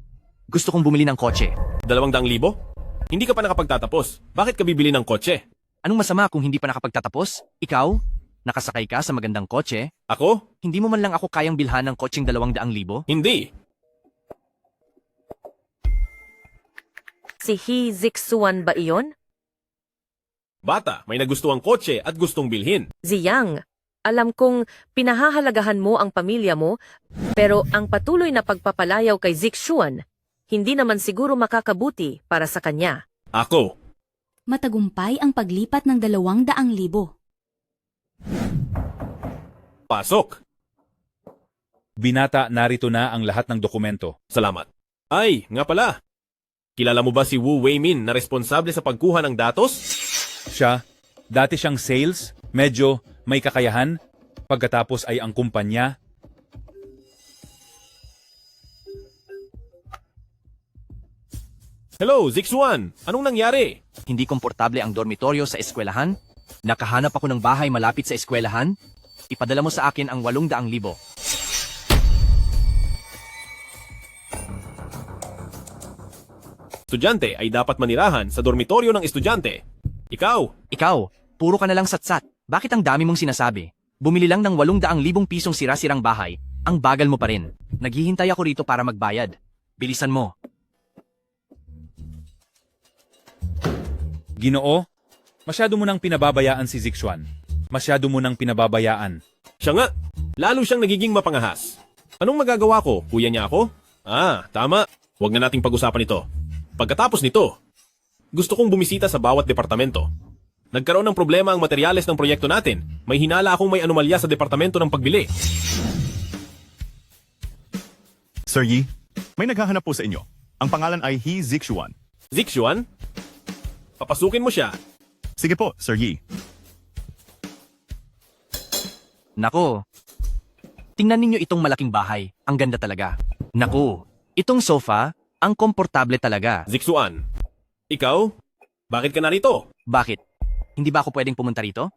Gusto kong bumili ng kotse. 200,000? Hindi ka pa nakapagtatapos. Bakit ka bibili ng kotse? Anong masama kung hindi pa nakapagtatapos? Ikaw? Nakasakay ka sa magandang kotse? Ako? Hindi mo man lang ako kayang bilhan ng kotseng 200,000? Hindi. Si He Zixuan ba iyon? Bata, may nagustuhang kotse at gustong bilhin. Ziyang, alam kong pinahahalagahan mo ang pamilya mo, pero ang patuloy na pagpapalayaw kay Zixuan, hindi naman siguro makakabuti para sa kanya. Ako. Matagumpay ang paglipat ng 200,000. Pasok. Binata, narito na ang lahat ng dokumento. Salamat. Ay, nga pala. Kilala mo ba si Wu Weimin na responsable sa pagkuha ng datos? Siya, dati siyang sales, medyo may kakayahan, pagkatapos ay ang kumpanya. Hello, Zixuan. Anong nangyari? Hindi komportable ang dormitoryo sa eskwelahan? Nakahanap ako ng bahay malapit sa eskwelahan? Ipadala mo sa akin ang 800,000. Estudyante ay dapat manirahan sa dormitoryo ng estudyante. Ikaw, puro ka na lang satsat. Bakit ang dami mong sinasabi? Bumili lang ng 800,000 pisong sira-sirang bahay. Ang bagal mo pa rin. Naghihintay ako rito para magbayad. Bilisan mo. Ginoo, masyado mo nang pinababayaan si Zixuan. Masyado mo nang pinababayaan. Siya nga, lalo siyang nagiging mapangahas. Anong magagawa ko? Kuya niya ako? Tama. Huwag na nating pag-usapan ito. Pagkatapos nito, gusto kong bumisita sa bawat departamento. Nagkaroon ng problema ang materyales ng proyekto natin. May hinala akong may anomalya sa departamento ng pagbili. Sir Yi, may naghahanap po sa inyo. Ang pangalan ay He Zixuan. Zixuan? Papasukin mo siya. Sige po, Sir Yi. Nako. Tingnan ninyo itong malaking bahay. Ang ganda talaga. Nako. Itong sofa, ang komportable talaga. Zixuan, ikaw? Bakit ka narito? Bakit? Hindi ba ako pwedeng pumunta rito?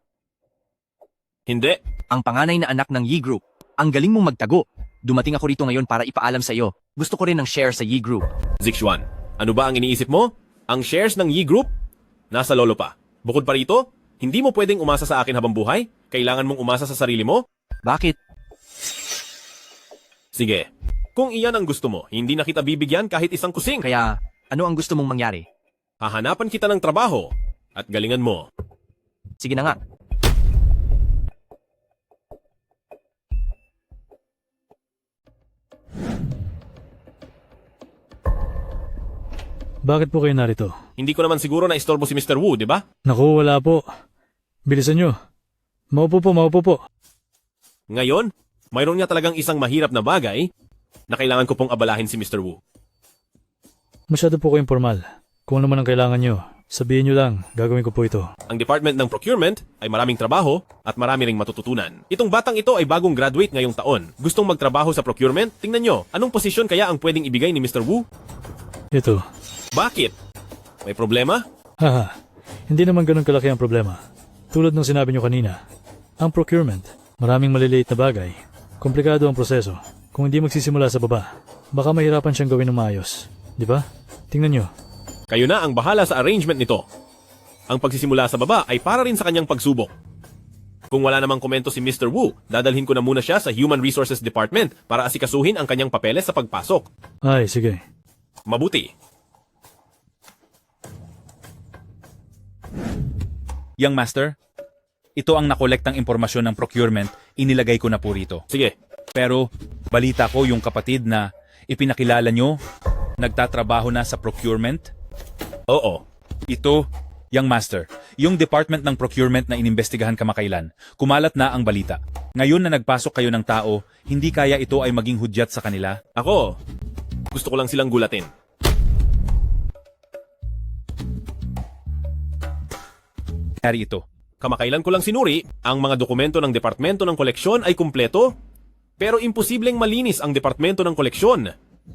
Hindi. Ang panganay na anak ng Yi Group. Ang galing mong magtago. Dumating ako rito ngayon para ipaalam sa iyo. Gusto ko rin ng share sa Yi Group. Zixuan, ano ba ang iniisip mo? Ang shares ng Yi Group? Nasa lolo pa. Bukod pa rito, hindi mo pwedeng umasa sa akin habang buhay? Kailangan mong umasa sa sarili mo? Bakit? Sige. Kung iyan ang gusto mo, hindi na kita bibigyan kahit isang kusing. Kaya, ano ang gusto mong mangyari? Hahanapan kita ng trabaho at galingan mo. Sige na nga. Bakit po kayo narito? Hindi ko naman siguro na istorbo si Mr. Wu, di ba? Naku, wala po. Bilisan nyo. Maupo po. Ngayon, mayroon niya talagang isang mahirap na bagay na kailangan ko pong abalahin si Mr. Wu. Masyado po kayong formal. Kung ano man ang kailangan nyo, Sabihin nyo lang, gagawin ko po ito. Ang Department ng Procurement ay maraming trabaho at marami ring matututunan. Itong batang ito ay bagong graduate ngayong taon. Gustong magtrabaho sa procurement? Tingnan nyo, anong posisyon kaya ang pwedeng ibigay ni Mr. Wu? Ito. Bakit? May problema? Haha, hindi naman ganun kalaki ang problema. Tulad ng sinabi nyo kanina, ang procurement, maraming maliliit na bagay. Komplikado ang proseso. Kung hindi magsisimula sa baba, baka mahirapan siyang gawin ng maayos. Di ba? Tingnan nyo. Kayo na ang bahala sa arrangement nito. Ang pagsisimula sa baba ay para rin sa kanyang pagsubok. Kung wala namang komento si Mr. Wu, dadalhin ko na muna siya sa Human Resources Department para asikasuhin ang kanyang papeles sa pagpasok. Ay, sige. Mabuti. Young Master, ito ang nakolektang impormasyon ng procurement, inilagay ko na po rito. Sige. Pero, balita ko yung kapatid na ipinakilala nyo, nagtatrabaho na sa procurement? Oo. Ito, Young Master, yung department ng procurement na inimbestigahan kamakailan, kumalat na ang balita. Ngayon na nagpasok kayo ng tao, hindi kaya ito ay maging hudyat sa kanila? Ako, gusto ko lang silang gulatin. Hari ito. Kamakailan ko lang sinuri, ang mga dokumento ng Departamento ng Koleksyon ay kumpleto, pero imposibleng malinis ang Departamento ng Koleksyon.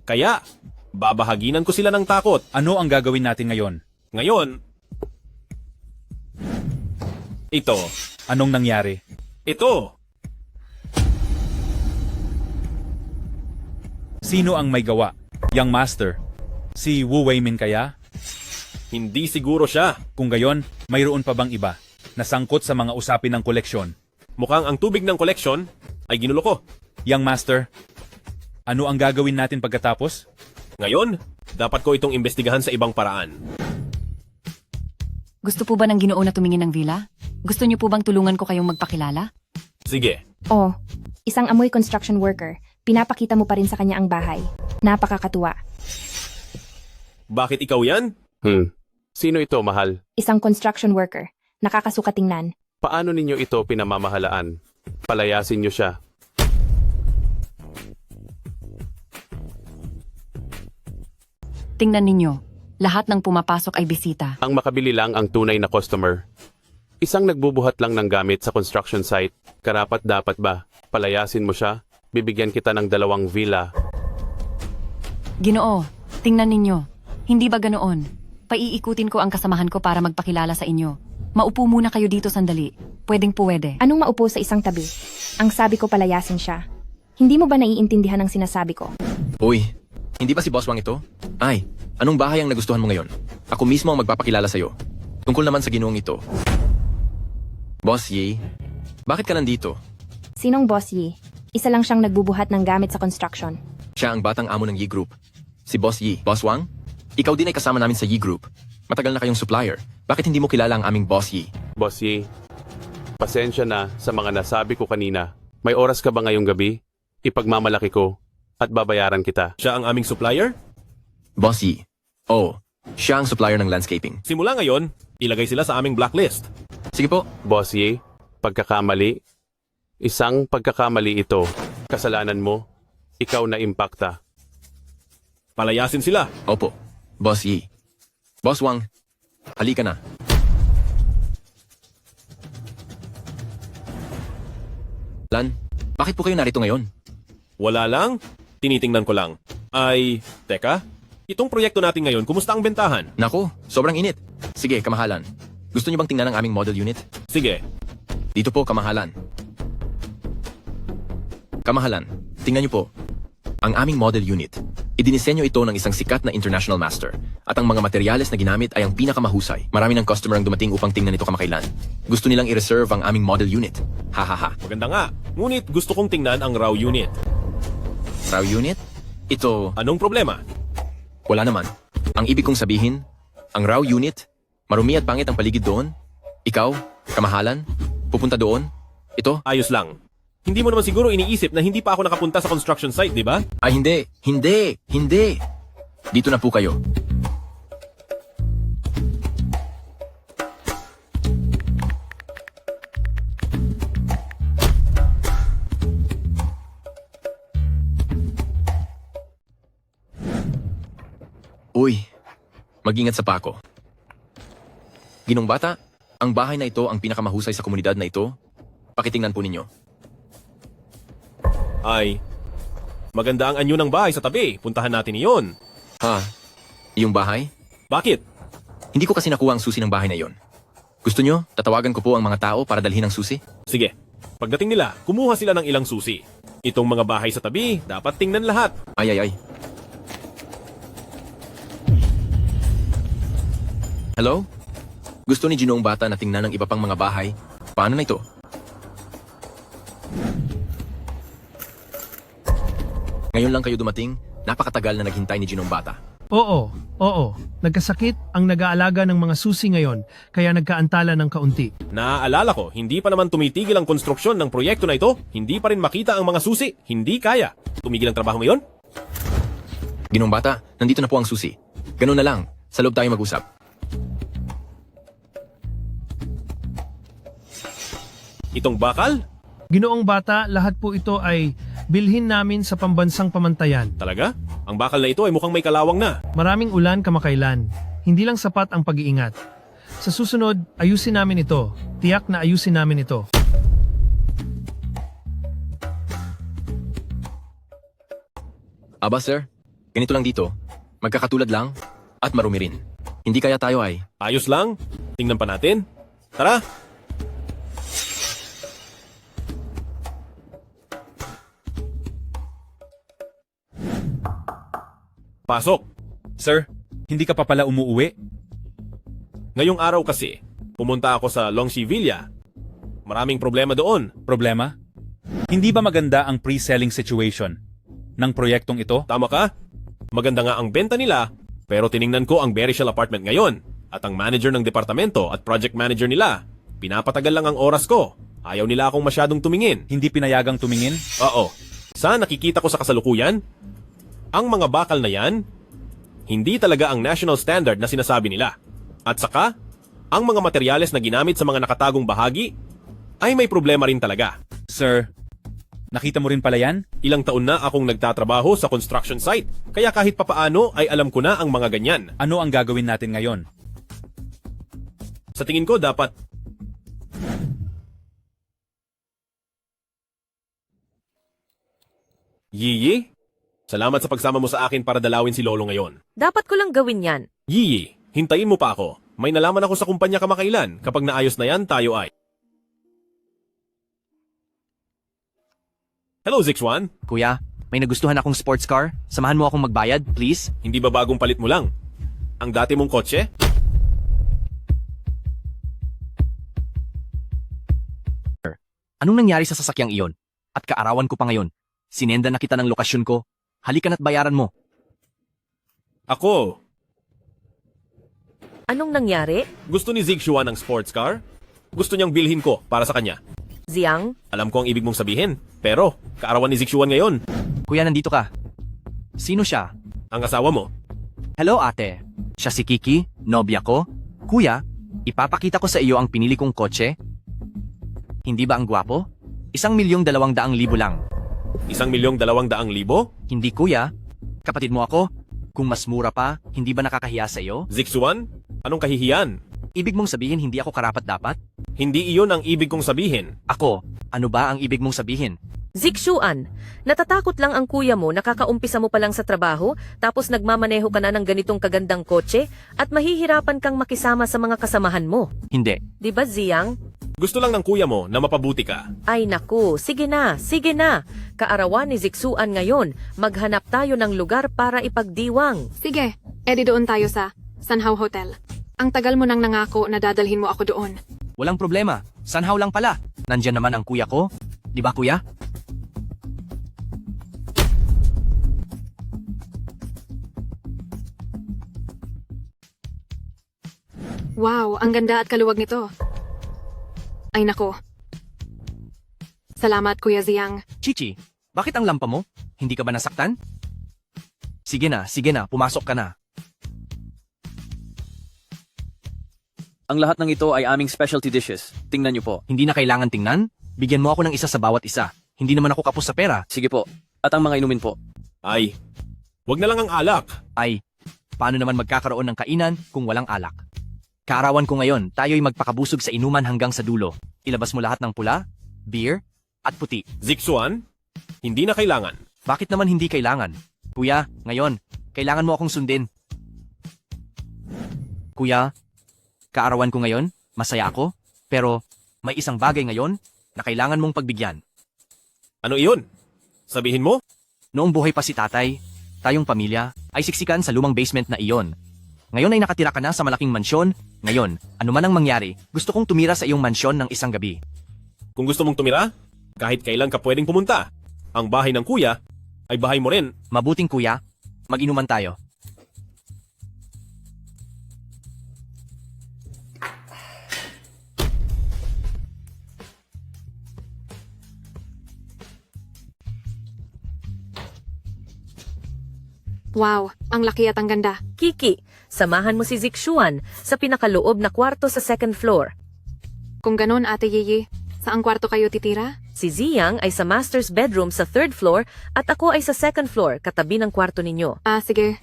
Kaya, babahaginan ko sila ng takot. Ano ang gagawin natin ngayon? Ngayon, ito. Anong nangyari? Ito. Sino ang may gawa? Young Master, si Wu Weimin kaya? Hindi siguro siya. Kung gayon, mayroon pa bang iba? Nasangkot sa mga usapin ng koleksyon. Mukhang ang tubig ng koleksyon ay ginulo ko. Young Master, ano ang gagawin natin pagkatapos? Ngayon, dapat ko itong imbestigahan sa ibang paraan. Gusto po ba ng Ginoo na tumingin ng villa? Gusto niyo po bang tulungan ko kayong magpakilala? Sige. Oh, isang amoy construction worker. Pinapakita mo pa rin sa kanya ang bahay. Napakakatuwa. Bakit ikaw yan? Sino ito, mahal? Isang construction worker. Nakakasuka tingnan. Paano ninyo ito pinamamahalaan? Palayasin niyo siya. Tingnan ninyo. Lahat ng pumapasok ay bisita. Ang makabili lang ang tunay na customer. Isang nagbubuhat lang ng gamit sa construction site. Karapat dapat ba? Palayasin mo siya? Bibigyan kita ng 2 villa. Ginoo, tingnan ninyo. Hindi ba ganoon? Paiikutin ko ang kasamahan ko para magpakilala sa inyo. Maupo muna kayo dito sandali. Pwede. Anong maupo sa isang tabi? Ang sabi ko palayasin siya. Hindi mo ba naiintindihan ang sinasabi ko? Uy, hindi ba si Boss Wang ito? Ay, anong bahay ang nagustuhan mo ngayon? Ako mismo ang magpapakilala sa'yo. Tungkol naman sa ginoong ito. Boss Yi, bakit ka nandito? Sinong Boss Yi? Isa lang siyang nagbubuhat ng gamit sa construction. Siya ang batang amo ng Yi Group. Si Boss Yi. Boss Wang, ikaw din ay kasama namin sa Yi Group. Matagal na kayong supplier. Bakit hindi mo kilala ang aming Boss Yi? Boss Yi, pasensya na sa mga nasabi ko kanina. May oras ka ba ngayong gabi? Ipagmamalaki ko at babayaran kita. Siya ang aming supplier? Boss Yi. Oh, siya ang supplier ng landscaping. Simula ngayon, ilagay sila sa aming blacklist. Sige po. Boss Yi, pagkakamali. Isang pagkakamali ito. Kasalanan mo. Ikaw na impacta. Palayasin sila. Opo. Boss Yi. Boss Wang, halika na. Lan, bakit po kayo narito ngayon? Wala lang. Tinitingnan ko lang. Ay, teka. Itong proyekto natin ngayon, kumusta ang bentahan? Nako, sobrang init. Sige, kamahalan. Gusto niyo bang tingnan ang aming model unit? Sige. Dito po, kamahalan. Kamahalan, tingnan niyo po. Ang aming model unit. Idinisenyo ito ng isang sikat na international master. At ang mga materyales na ginamit ay ang pinakamahusay. Marami ng customer ang dumating upang tingnan ito kamakailan. Gusto nilang i-reserve ang aming model unit. Hahaha. Maganda nga. Ngunit gusto kong tingnan ang raw unit. Raw unit? Ito... Anong problema? Wala naman. Ang ibig kong sabihin, ang raw unit, marumi at pangit ang paligid doon. Ikaw, kamahalan, pupunta doon. Ito? Ayos lang. Hindi mo naman siguro iniisip na hindi pa ako nakapunta sa construction site, di ba? Ay, hindi. Hindi. Dito na po kayo. Uy, mag-ingat sa pako. Ginong Bata, ang bahay na ito ang pinakamahusay sa komunidad na ito. Pakitingnan po ninyo. Ay, maganda ang anyo ng bahay sa tabi. Puntahan natin iyon. Ha? Iyong bahay? Bakit? Hindi ko kasi nakuha ang susi ng bahay na iyon. Gusto nyo, tatawagan ko po ang mga tao para dalhin ang susi? Sige. Pagdating nila, kumuha sila ng ilang susi. Itong mga bahay sa tabi, dapat tingnan lahat. Ay. Hello? Gusto ni Ginoong Bata na tingnan ng iba pang mga bahay. Paano na ito? Ngayon lang kayo dumating, napakatagal na naghintay ni Ginoong Bata. Oo. Nagkasakit ang nag-aalaga ng mga susi ngayon, kaya nagkaantala ng kaunti. Naaalala ko, hindi pa naman tumitigil ang konstruksyon ng proyekto na ito. Hindi pa rin makita ang mga susi. Hindi kaya. Tumigil ang trabaho ngayon? Ginoong Bata, nandito na po ang susi. Ganun na lang, sa loob tayo mag-usap. Itong bakal? Ginoong Bata, lahat po ito ay bilhin namin sa pambansang pamantayan. Talaga? Ang bakal na ito ay mukhang may kalawang na. Maraming ulan kamakailan. Hindi lang sapat ang pag-iingat. Sa susunod, ayusin namin ito. Tiyak na ayusin namin ito. Aba sir, ganito lang dito. Magkakatulad lang at marumi rin. Hindi kaya tayo ay... Ayos lang. Tingnan pa natin. Tara! Pasok. Sir, hindi ka pa pala umuuwi? Ngayong araw kasi, pumunta ako sa Longxi Villa. Maraming problema doon. Problema? Hindi ba maganda ang pre-selling situation ng proyektong ito? Tama ka? Maganda nga ang benta nila, pero tiningnan ko ang Berryshell apartment ngayon. At ang manager ng departamento at project manager nila, pinapatagal lang ang oras ko. Ayaw nila akong masyadong tumingin. Hindi pinayagang tumingin? Oo. Sa nakikita ko sa kasalukuyan, ang mga bakal na yan, hindi talaga ang national standard na sinasabi nila. At saka, ang mga materyales na ginamit sa mga nakatagong bahagi ay may problema rin talaga. Sir, nakita mo rin pala yan? Ilang taon na akong nagtatrabaho sa construction site, kaya kahit papaano ay alam ko na ang mga ganyan. Ano ang gagawin natin ngayon? Sa tingin ko dapat... Yiyi? Salamat sa pagsama mo sa akin para dalawin si Lolo ngayon. Dapat ko lang gawin yan. Yiyi, hintayin mo pa ako. May nalaman ako sa kumpanya kamakailan. Kapag naayos na yan, tayo ay... Hello, Zixuan. Kuya, may nagustuhan akong sports car. Samahan mo akong magbayad, please. Hindi ba bagong palit mo lang? Ang dati mong kotse? Anong nangyari sa sasakyang iyon? At kaarawan ko pa ngayon. Sinenda na kita ng lokasyon ko. Halika na't bayaran mo. Ako. Anong nangyari? Gusto ni Zixuan ng sports car? Gusto niyang bilhin ko para sa kanya. Ziyang? Alam ko ang ibig mong sabihin, pero kaarawan ni Zixuan ngayon. Kuya, nandito ka. Sino siya? Ang asawa mo. Hello, ate. Siya si Kiki, nobya ko. Kuya, ipapakita ko sa iyo ang pinili kong kotse. Hindi ba ang gwapo? 1,200,000 lang. 1,200,000? Hindi, kuya. Kapatid mo ako. Kung mas mura pa, hindi ba nakakahiya sa iyo? Zixuan? Anong kahihiyan? Ibig mong sabihin hindi ako karapat-dapat? Hindi iyon ang ibig kong sabihin. Ako, ano ba ang ibig mong sabihin? Zixuan, natatakot lang ang kuya mo na kakaumpisa mo pa lang sa trabaho, tapos nagmamaneho ka na ng ganitong kagandang kotse, at mahihirapan kang makisama sa mga kasamahan mo. Hindi. Di ba, Ziyang? Gusto lang ng kuya mo na mapabuti ka. Ay naku, sige na, sige na. Kaarawan ni Zixuan ngayon, maghanap tayo ng lugar para ipagdiwang. Sige, edi doon tayo sa Sanhaw Hotel. Ang tagal mo nang nangako na dadalhin mo ako doon. Walang problema. Sanhaw lang pala. Nandyan naman ang kuya ko. Di ba, kuya? Wow, ang ganda at kaluwag nito. Ay nako. Salamat, Kuya Ziyang. Chichi, bakit ang lampa mo? Hindi ka ba nasaktan? Sige na, pumasok ka na. Ang lahat ng ito ay aming specialty dishes. Tingnan niyo po. Hindi na kailangan tingnan? Bigyan mo ako ng isa sa bawat isa. Hindi naman ako kapos sa pera. Sige po. At ang mga inumin po. Ay, wag na lang ang alak. Ay, paano naman magkakaroon ng kainan kung walang alak? Kaarawan ko ngayon, tayo'y magpakabusog sa inuman hanggang sa dulo. Ilabas mo lahat ng pula, beer, at puti. Zixuan, hindi na kailangan. Bakit naman hindi kailangan? Kuya, ngayon, kailangan mo akong sundin. Kuya, kaarawan ko ngayon, masaya ako, pero may isang bagay ngayon na kailangan mong pagbigyan. Ano iyon? Sabihin mo? Noong buhay pa si tatay, tayong pamilya ay siksikan sa lumang basement na iyon. Ngayon ay nakatira ka na sa malaking mansyon. Ngayon, ano man ang mangyari, gusto kong tumira sa iyong mansyon ng isang gabi. Kung gusto mong tumira, kahit kailan ka pwedeng pumunta. Ang bahay ng kuya ay bahay mo rin. Mabuting kuya, mag-inuman tayo. Wow, ang laki at ang ganda. Kiki, samahan mo si Zixuan sa pinakaloob na kwarto sa second floor. Kung ganun, Ate Yiyi, saang kwarto kayo titira? Si Ziyang ay sa master's bedroom sa third floor at ako ay sa second floor katabi ng kwarto ninyo. Ah, sige.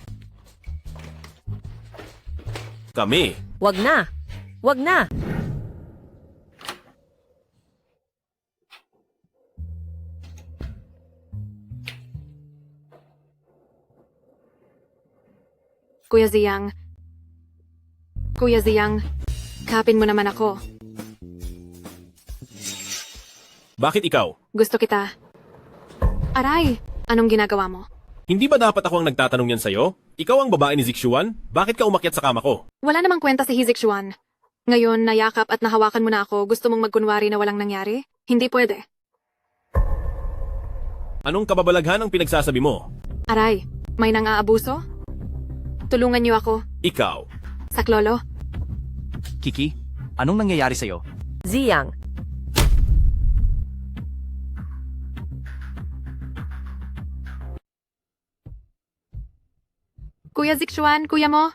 Kami. Wag na! Wag na! Kuya Ziyang. Kuya Ziyang, kapin mo naman ako. Bakit ikaw? Gusto kita. Aray, anong ginagawa mo? Hindi ba dapat ako ang nagtatanong yan sa'yo? Ikaw ang babae ni Zixuan? Bakit ka umakyat sa kama ko? Wala namang kwenta si Hizixuan. Ngayon, nayakap at nahawakan mo na ako, gusto mong magkunwari na walang nangyari? Hindi pwede. Anong kababalaghan ang pinagsasabi mo? Aray, may nang-aabuso? Tulungan niyo ako. Ikaw. Saklolo? Kiki, anong nangyayari sa'yo? Ziyang, Kuya Zixuan, kuya mo?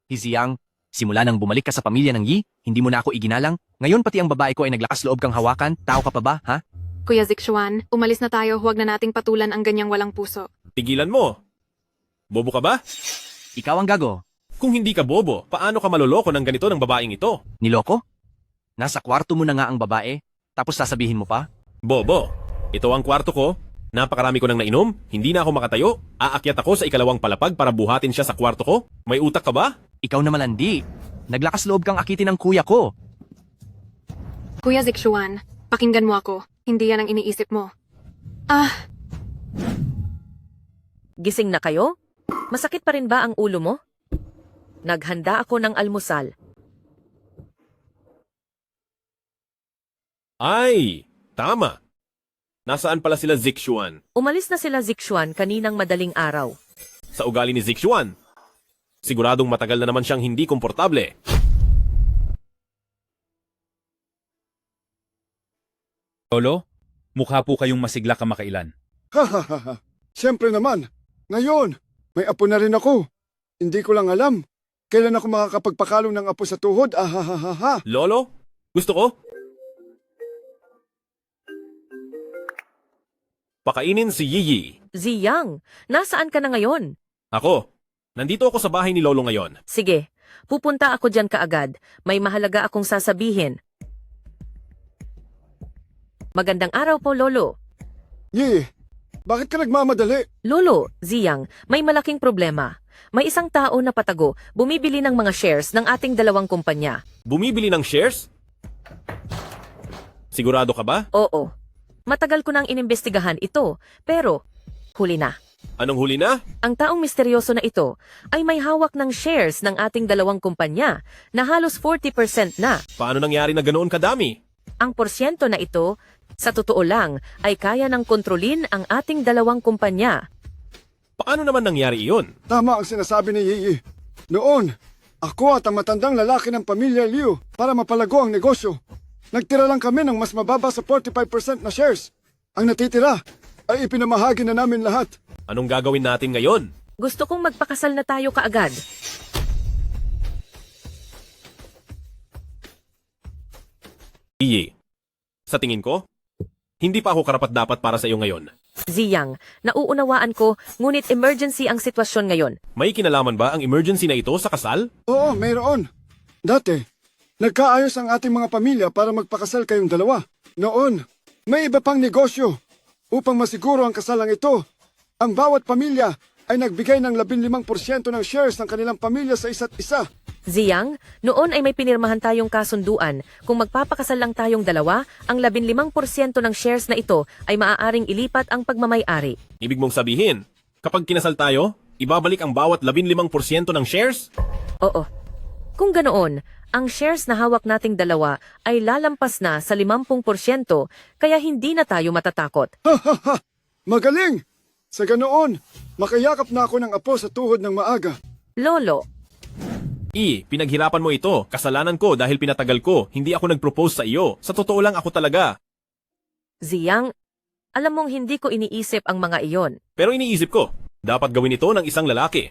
Hiziyang, simula nang bumalik ka sa pamilya ng Yi, hindi mo na ako iginalang. Ngayon pati ang babae ko ay naglakas loob kang hawakan. Tao ka pa ba, ha? Kuya Zixuan, umalis na tayo, huwag na nating patulan ang ganyang walang puso. Tigilan mo. Bobo ka ba? Ikaw ang gago. Kung hindi ka bobo, paano ka maloloko ng ganito ng babaeng ito? Niloko? Nasa kwarto mo na nga ang babae, tapos sasabihin mo pa? Bobo, ito ang kwarto ko. Napakarami ko nang nainom, hindi na ako makatayo. Aakyat ako sa ikalawang palapag para buhatin siya sa kwarto ko. May utak ka ba? Ikaw na malandi. Naglakas loob kang akitin ng kuya ko. Kuya Zixuan, pakinggan mo ako. Hindi yan ang iniisip mo. Ah, gising na kayo? Masakit pa rin ba ang ulo mo? Naghanda ako ng almusal. Ay, tama. Nasaan pala sila Zixuan? Umalis na sila Zixuan kaninang madaling araw. Sa ugali ni Zixuan. Siguradong matagal na naman siyang hindi komportable. Lolo, mukha po kayong masigla kamakailan. Ha. Siyempre naman. Ngayon, may apo na rin ako. Hindi ko lang alam. Kailan ako makakapagpakalong ng apo sa tuhod? Ahahaha. Lolo, gusto ko? Pakainin si Yiyi. Ziyang, nasaan ka na ngayon? Ako, nandito ako sa bahay ni Lolo ngayon. Sige, pupunta ako dyan kaagad. May mahalaga akong sasabihin. Magandang araw po, Lolo. Yi, bakit ka nagmamadali? Lolo, Ziyang, may malaking problema. May isang tao na patago, bumibili ng mga shares ng ating dalawang kumpanya. Bumibili ng shares? Sigurado ka ba? Oo. Matagal ko nang inimbestigahan ito, pero huli na. Anong huli na? Ang taong misteryoso na ito ay may hawak ng shares ng ating dalawang kumpanya na halos 40% na. Paano nangyari na ganoon kadami? Ang porsyento na ito, sa totoo lang, ay kaya ng kontrolin ang ating dalawang kumpanya. Paano naman nangyari iyon? Tama ang sinasabi ni Yi. Noon, ako at ang matandang lalaki ng pamilya Liu para mapalago ang negosyo. Nagtira lang kami ng mas mababa sa 45% na shares. Ang natitira ay ipinamahagi na namin lahat. Anong gagawin natin ngayon? Gusto kong magpakasal na tayo kaagad. Yiyi, sa tingin ko, hindi pa ako karapat-dapat para sa iyo ngayon. Ziyang, nauunawaan ko, ngunit emergency ang sitwasyon ngayon. May kinalaman ba ang emergency na ito sa kasal? Oo, mayroon. Dati, nagkaayos ang ating mga pamilya para magpakasal kayong dalawa. Noon, may iba pang negosyo. Upang masiguro ang kasalang ito, ang bawat pamilya ay nagbigay ng 15% ng shares ng kanilang pamilya sa isa't isa. Ziyang, noon ay may pinirmahan tayong kasunduan. Kung magpapakasal lang tayong dalawa, ang 15% ng shares na ito ay maaaring ilipat ang pagmamay-ari. Ibig mong sabihin, kapag kinasal tayo, ibabalik ang bawat 15% ng shares? Oo. Kung ganoon, ang shares na hawak nating dalawa ay lalampas na sa 50%, kaya hindi na tayo matatakot. Ha ha ha! Magaling! Sa ganoon, makayakap na ako ng apo sa tuhod ng maaga. Lolo, Pinaghirapan mo ito. Kasalanan ko dahil pinatagal ko. Hindi ako nag-propose sa iyo. Sa totoo lang ako talaga. Ziyang, alam mong hindi ko iniisip ang mga iyon. Pero iniisip ko, dapat gawin ito ng isang lalaki.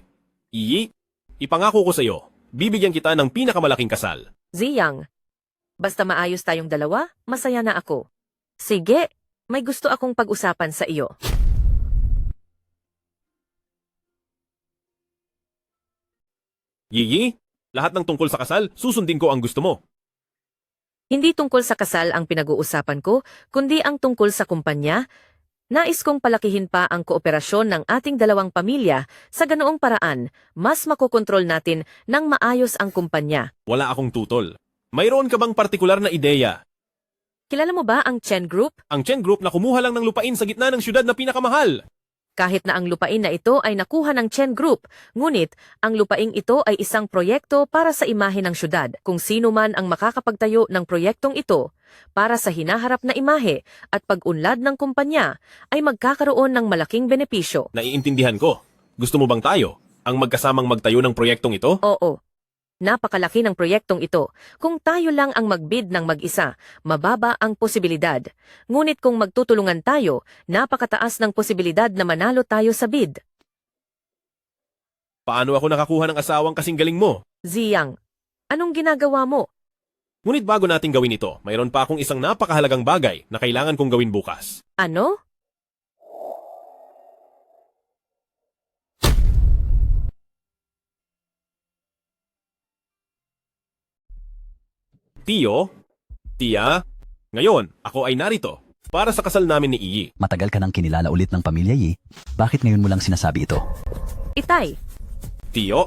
Ipangako ko sa iyo, bibigyan kita ng pinakamalaking kasal. Ziyang, basta maayos tayong dalawa, masaya na ako. Sige, may gusto akong pag-usapan sa iyo. Lahat ng tungkol sa kasal, susundin ko ang gusto mo. Hindi tungkol sa kasal ang pinag-uusapan ko, kundi ang tungkol sa kumpanya. Nais kong palakihin pa ang kooperasyon ng ating dalawang pamilya. Sa ganoong paraan, mas makokontrol natin ng maayos ang kumpanya. Wala akong tutol. Mayroon ka bang partikular na ideya? Kilala mo ba ang Chen Group? Ang Chen Group na kumuha lang ng lupain sa gitna ng syudad na pinakamahal. Kahit na ang lupain na ito ay nakuha ng Chen Group, ngunit ang lupaing ito ay isang proyekto para sa imahe ng syudad. Kung sino man ang makakapagtayo ng proyektong ito para sa hinaharap na imahe at pag-unlad ng kumpanya ay magkakaroon ng malaking benepisyo. Naiintindihan ko. Gusto mo bang tayo ang magkasamang magtayo ng proyektong ito? Oo. Napakalaki ng proyektong ito. Kung tayo lang ang magbid ng mag-isa, mababa ang posibilidad. Ngunit kung magtutulungan tayo, napakataas ng posibilidad na manalo tayo sa bid. Paano ako nakakuha ng asawang kasing galing mo? Ziyang, anong ginagawa mo? Ngunit bago natin gawin ito, mayroon pa akong isang napakahalagang bagay na kailangan kong gawin bukas. Ano? Tia, ngayon, ako ay narito para sa kasal namin ni Iyi. Matagal ka nang kinilala ulit ng pamilya, Yi. Bakit ngayon mo lang sinasabi ito? Itay. Tiyo,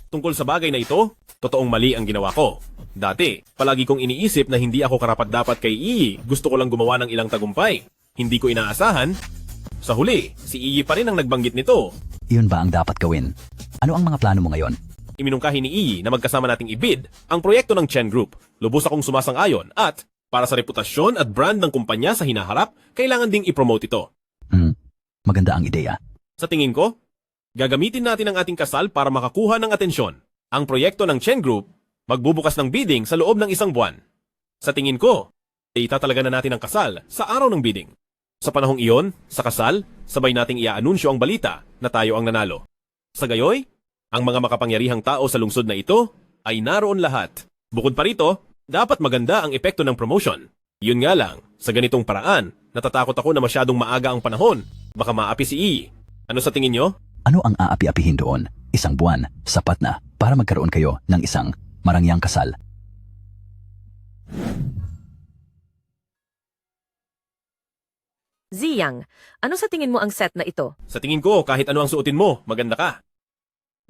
tungkol sa bagay na ito, totoong mali ang ginawa ko. Dati, palagi kong iniisip na hindi ako karapat-dapat kay Iyi. Gusto ko lang gumawa ng ilang tagumpay. Hindi ko inaasahan. Sa huli, si Iyi pa rin ang nagbanggit nito. Iyon ba ang dapat gawin? Ano ang mga plano mo ngayon? Iminungkahi ni Iyi na magkasama nating ibid ang proyekto ng Chen Group. Lubos akong sumasang-ayon at para sa reputasyon at brand ng kumpanya sa hinaharap, kailangan ding i-promote ito. Maganda ang ideya. Sa tingin ko, gagamitin natin ang ating kasal para makakuha ng atensyon. Ang proyekto ng Chen Group magbubukas ng bidding sa loob ng 1 buwan. Sa tingin ko, itatalaga na natin ang kasal sa araw ng bidding. Sa panahong iyon, sa kasal, sabay nating iaanunsyo ang balita na tayo ang nanalo. Sa gayoy, ang mga makapangyarihang tao sa lungsod na ito ay naroon lahat. Bukod pa rito, dapat maganda ang epekto ng promotion. Yun nga lang, sa ganitong paraan, natatakot ako na masyadong maaga ang panahon. Baka maapi si Iyi. Ano sa tingin nyo? Ano ang aapi-apihin doon? 1 buwan, sapat na para magkaroon kayo ng isang marangyang kasal. Ziyang, ano sa tingin mo ang set na ito? Sa tingin ko, kahit ano ang suotin mo, maganda ka.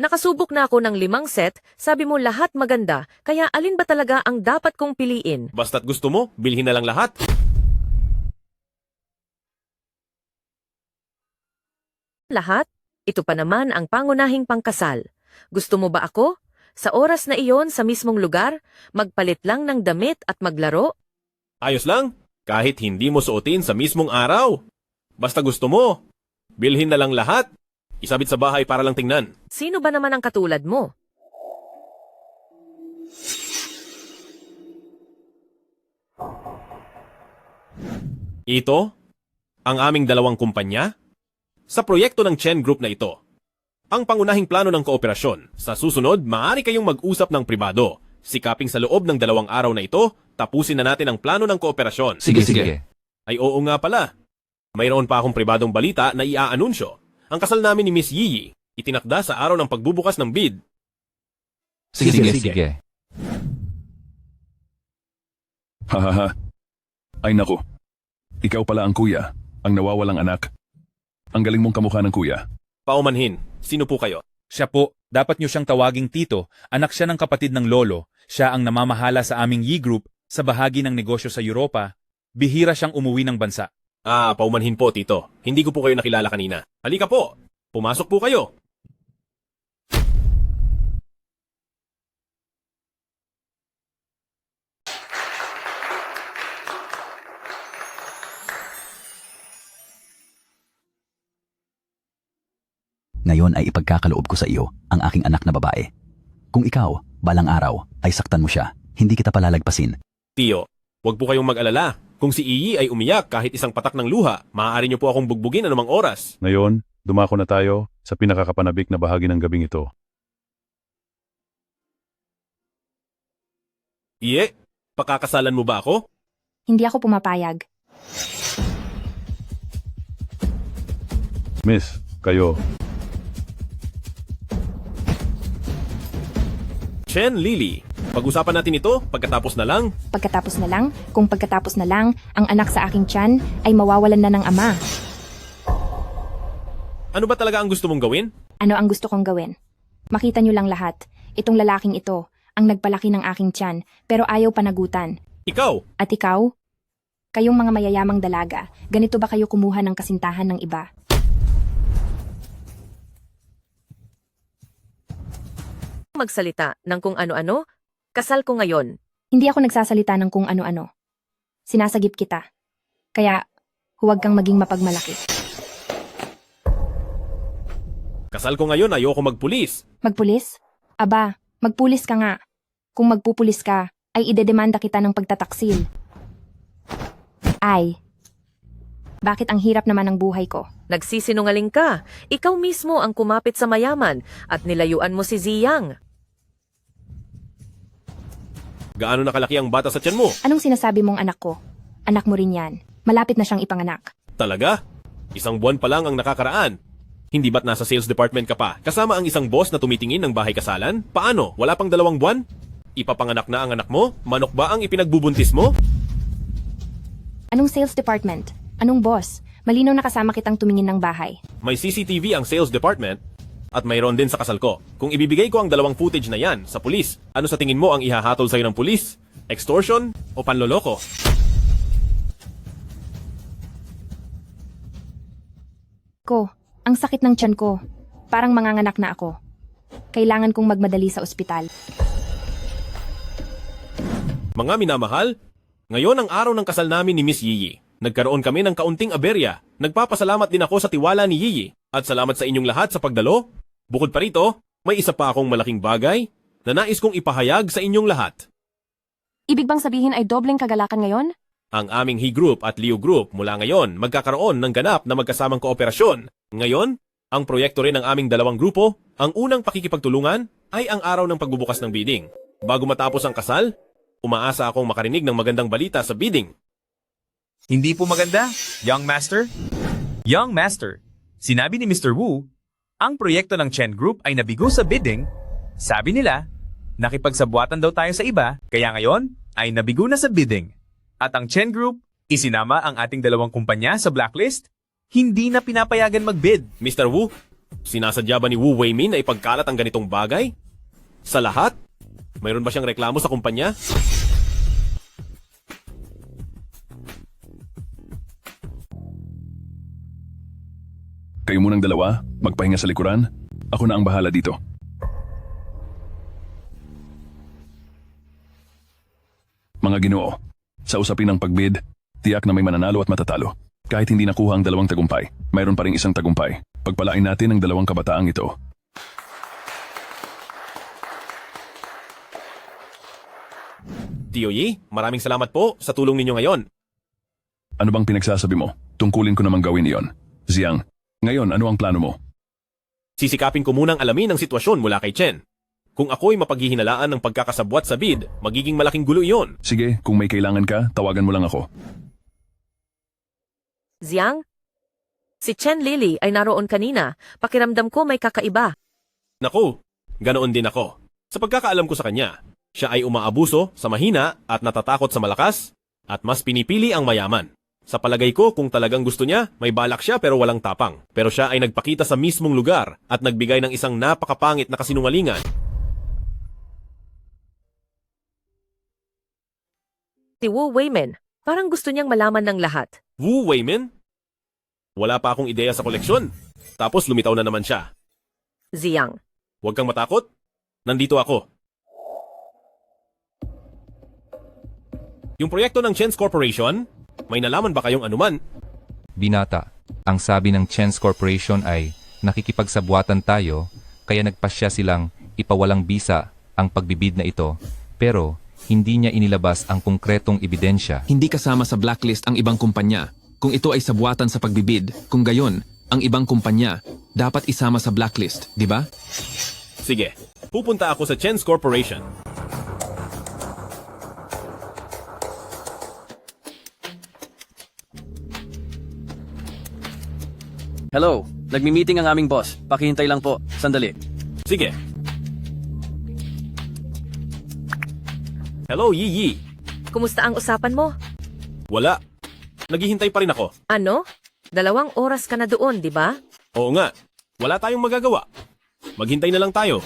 Nakasubok na ako ng 5 set, sabi mo lahat maganda, kaya alin ba talaga ang dapat kong piliin? Basta't gusto mo, bilhin na lang lahat. Lahat? Ito pa naman ang pangunahing pangkasal. Gusto mo ba ako? Sa oras na iyon sa mismong lugar, magpalit lang ng damit at maglaro? Ayos lang, kahit hindi mo suotin sa mismong araw. Basta gusto mo, bilhin na lang lahat. Isabit sa bahay para lang tingnan. Sino ba naman ang katulad mo? Ito, ang aming dalawang kumpanya. Sa proyekto ng Chen Group na ito, ang pangunahing plano ng kooperasyon. Sa susunod, maaari kayong mag-usap ng pribado. Sikaping sa loob ng 2 araw na ito, tapusin na natin ang plano ng kooperasyon. Sige. Ay oo nga pala. Mayroon pa akong pribadong balita na iaanunsyo. Ang kasal namin ni Miss Yi itinakda sa araw ng pagbubukas ng bid. Sige. Hahaha. Ay naku. Ikaw pala ang kuya, ang nawawalang anak. Ang galing mong kamukha ng kuya. Paumanhin, sino po kayo? Siya po, dapat niyo siyang tawaging tito, anak siya ng kapatid ng lolo, siya ang namamahala sa aming Yi Group sa bahagi ng negosyo sa Europa. Bihira siyang umuwi ng bansa. Paumanhin po, tito. Hindi ko po kayo nakilala kanina. Halika po, pumasok po kayo. Ngayon ay ipagkakaloob ko sa iyo ang aking anak na babae. Kung ikaw, balang araw, ay saktan mo siya, hindi kita palalagpasin. Tiyo, huwag po kayong mag-alala. Kung si Iyi ay umiyak kahit isang patak ng luha, maaari niyo po akong bugbugin anumang oras. Ngayon, dumako na tayo sa pinakakapanabik na bahagi ng gabing ito. Iye, pakakasalan mo ba ako? Hindi ako pumapayag. Miss, kayo. Chen Lily, pag-usapan natin ito pagkatapos na lang. Pagkatapos na lang, kung pagkatapos na lang, ang anak sa aking tiyan ay mawawalan na ng ama. Ano ba talaga ang gusto mong gawin? Ano ang gusto kong gawin? Makita niyo lang lahat. Itong lalaking ito, ang nagpalaki ng aking tiyan, pero ayaw panagutan. Ikaw? At ikaw? Kayong mga mayayamang dalaga, ganito ba kayo kumuha ng kasintahan ng iba? Magsalita ng kung ano-ano? Kasal ko ngayon. Hindi ako nagsasalita ng kung ano-ano. Sinasagip kita. Kaya, huwag kang maging mapagmalaki. Kasal ko ngayon, ayoko magpulis. Magpulis? Aba, magpulis ka nga. Kung magpupulis ka, ay idedemanda kita ng pagtataksil. Ay, bakit ang hirap naman ng buhay ko? Nagsisinungaling ka. Ikaw mismo ang kumapit sa mayaman at nilayuan mo si Ziyang. Gaano nakalaki ang bata sa tiyan mo? Anong sinasabi mong anak ko? Anak mo rin yan. Malapit na siyang ipanganak. Talaga? Isang buwan pa lang ang nakakaraan. Hindi ba't nasa sales department ka pa? Kasama ang isang boss na tumitingin ng bahay kasalan? Paano? Wala pang 2 buwan? Ipapanganak na ang anak mo? Manok ba ang ipinagbubuntis mo? Anong sales department? Anong boss? Malinaw na kasama kitang tumingin ng bahay. May CCTV ang sales department at mayroon din sa kasal ko. Kung ibibigay ko ang 2 footage na yan sa pulis, ano sa tingin mo ang ihahatol sa'yo ng pulis? Extortion o panloloko? Ang sakit ng tiyan ko. Parang manganganak na ako. Kailangan kong magmadali sa ospital. Mga minamahal, ngayon ang araw ng kasal namin ni Miss Yi. Nagkaroon kami ng kaunting aberya. Nagpapasalamat din ako sa tiwala ni Yi. At salamat sa inyong lahat sa pagdalo. Bukod pa rito, may isa pa akong malaking bagay na nais kong ipahayag sa inyong lahat. Ibig bang sabihin ay dobleng kagalakan ngayon? Ang aming He Group at Liu Group mula ngayon magkakaroon ng ganap na magkasamang kooperasyon. Ngayon, ang proyekto rin ng aming 2 grupo, ang unang pakikipagtulungan ay ang araw ng pagbubukas ng bidding. Bago matapos ang kasal, umaasa akong makarinig ng magandang balita sa bidding. Hindi po maganda, Young Master. Young Master, sinabi ni Mr. Wu, ang proyekto ng Chen Group ay nabigo sa bidding. Sabi nila, nakipagsabuatan daw tayo sa iba, kaya ngayon ay nabigo na sa bidding. At ang Chen Group, isinama ang ating 2 kumpanya sa blacklist, hindi na pinapayagan mag-bid. Mr. Wu, sinasadya ba ni Wu Weimin na ipagkalat ang ganitong bagay? Sa lahat? Mayroon ba siyang reklamo sa kumpanya? Kayo munang 2, magpahinga sa likuran. Ako na ang bahala dito. Mga Ginoo, sa usapin ng pagbid, tiyak na may mananalo at matatalo. Kahit hindi nakuha ang 2 tagumpay, mayroon pa ring isang tagumpay. Pagpalain natin ang 2 kabataang ito. Tio Yi, maraming salamat po sa tulong ninyo ngayon. Ano bang pinagsasabi mo? Tungkulin ko namang gawin iyon. Ziyang, ngayon ano ang plano mo? Sisikapin ko munang alamin ang sitwasyon mula kay Chen. Kung ako'y mapaghihinalaan ng pagkakasabwat sa bid, magiging malaking gulo iyon. Sige, kung may kailangan ka, tawagan mo lang ako. Ziyang, Si Chen Lily ay naroon kanina. Pakiramdam ko may kakaiba. Naku, ganoon din ako. Sa pagkakaalam ko sa kanya, siya ay umaabuso sa mahina at natatakot sa malakas at mas pinipili ang mayaman. Sa palagay ko, kung talagang gusto niya, may balak siya pero walang tapang. Pero siya ay nagpakita sa mismong lugar at nagbigay ng isang napakapangit na kasinungalingan. Si Wu Weimin, parang gusto niyang malaman ng lahat. Wu Weimin? Wala pa akong ideya sa koleksyon. Tapos lumitaw na naman siya. Ziyang. Huwag kang matakot. Nandito ako. Yung proyekto ng Chen's Corporation, may nalaman ba kayong anuman? Binata, ang sabi ng Chen's Corporation ay nakikipagsabwatan tayo kaya nagpasya silang ipawalang bisa ang pagbibid na ito pero hindi niya inilabas ang konkretong ebidensya. Hindi kasama sa blacklist ang ibang kumpanya. Kung ito ay sabwatan sa pagbibid, kung gayon, ang ibang kumpanya dapat isama sa blacklist, di ba? Sige, pupunta ako sa Chen's Corporation. Hello, nagmi-meeting ang aming boss. Pakihintay lang po. Sandali. Sige. Hello, Yi Yi. Kumusta ang usapan mo? Wala. Naghihintay pa rin ako. Ano? 2 oras ka na doon, di ba? Oo nga. Wala tayong magagawa. Maghintay na lang tayo.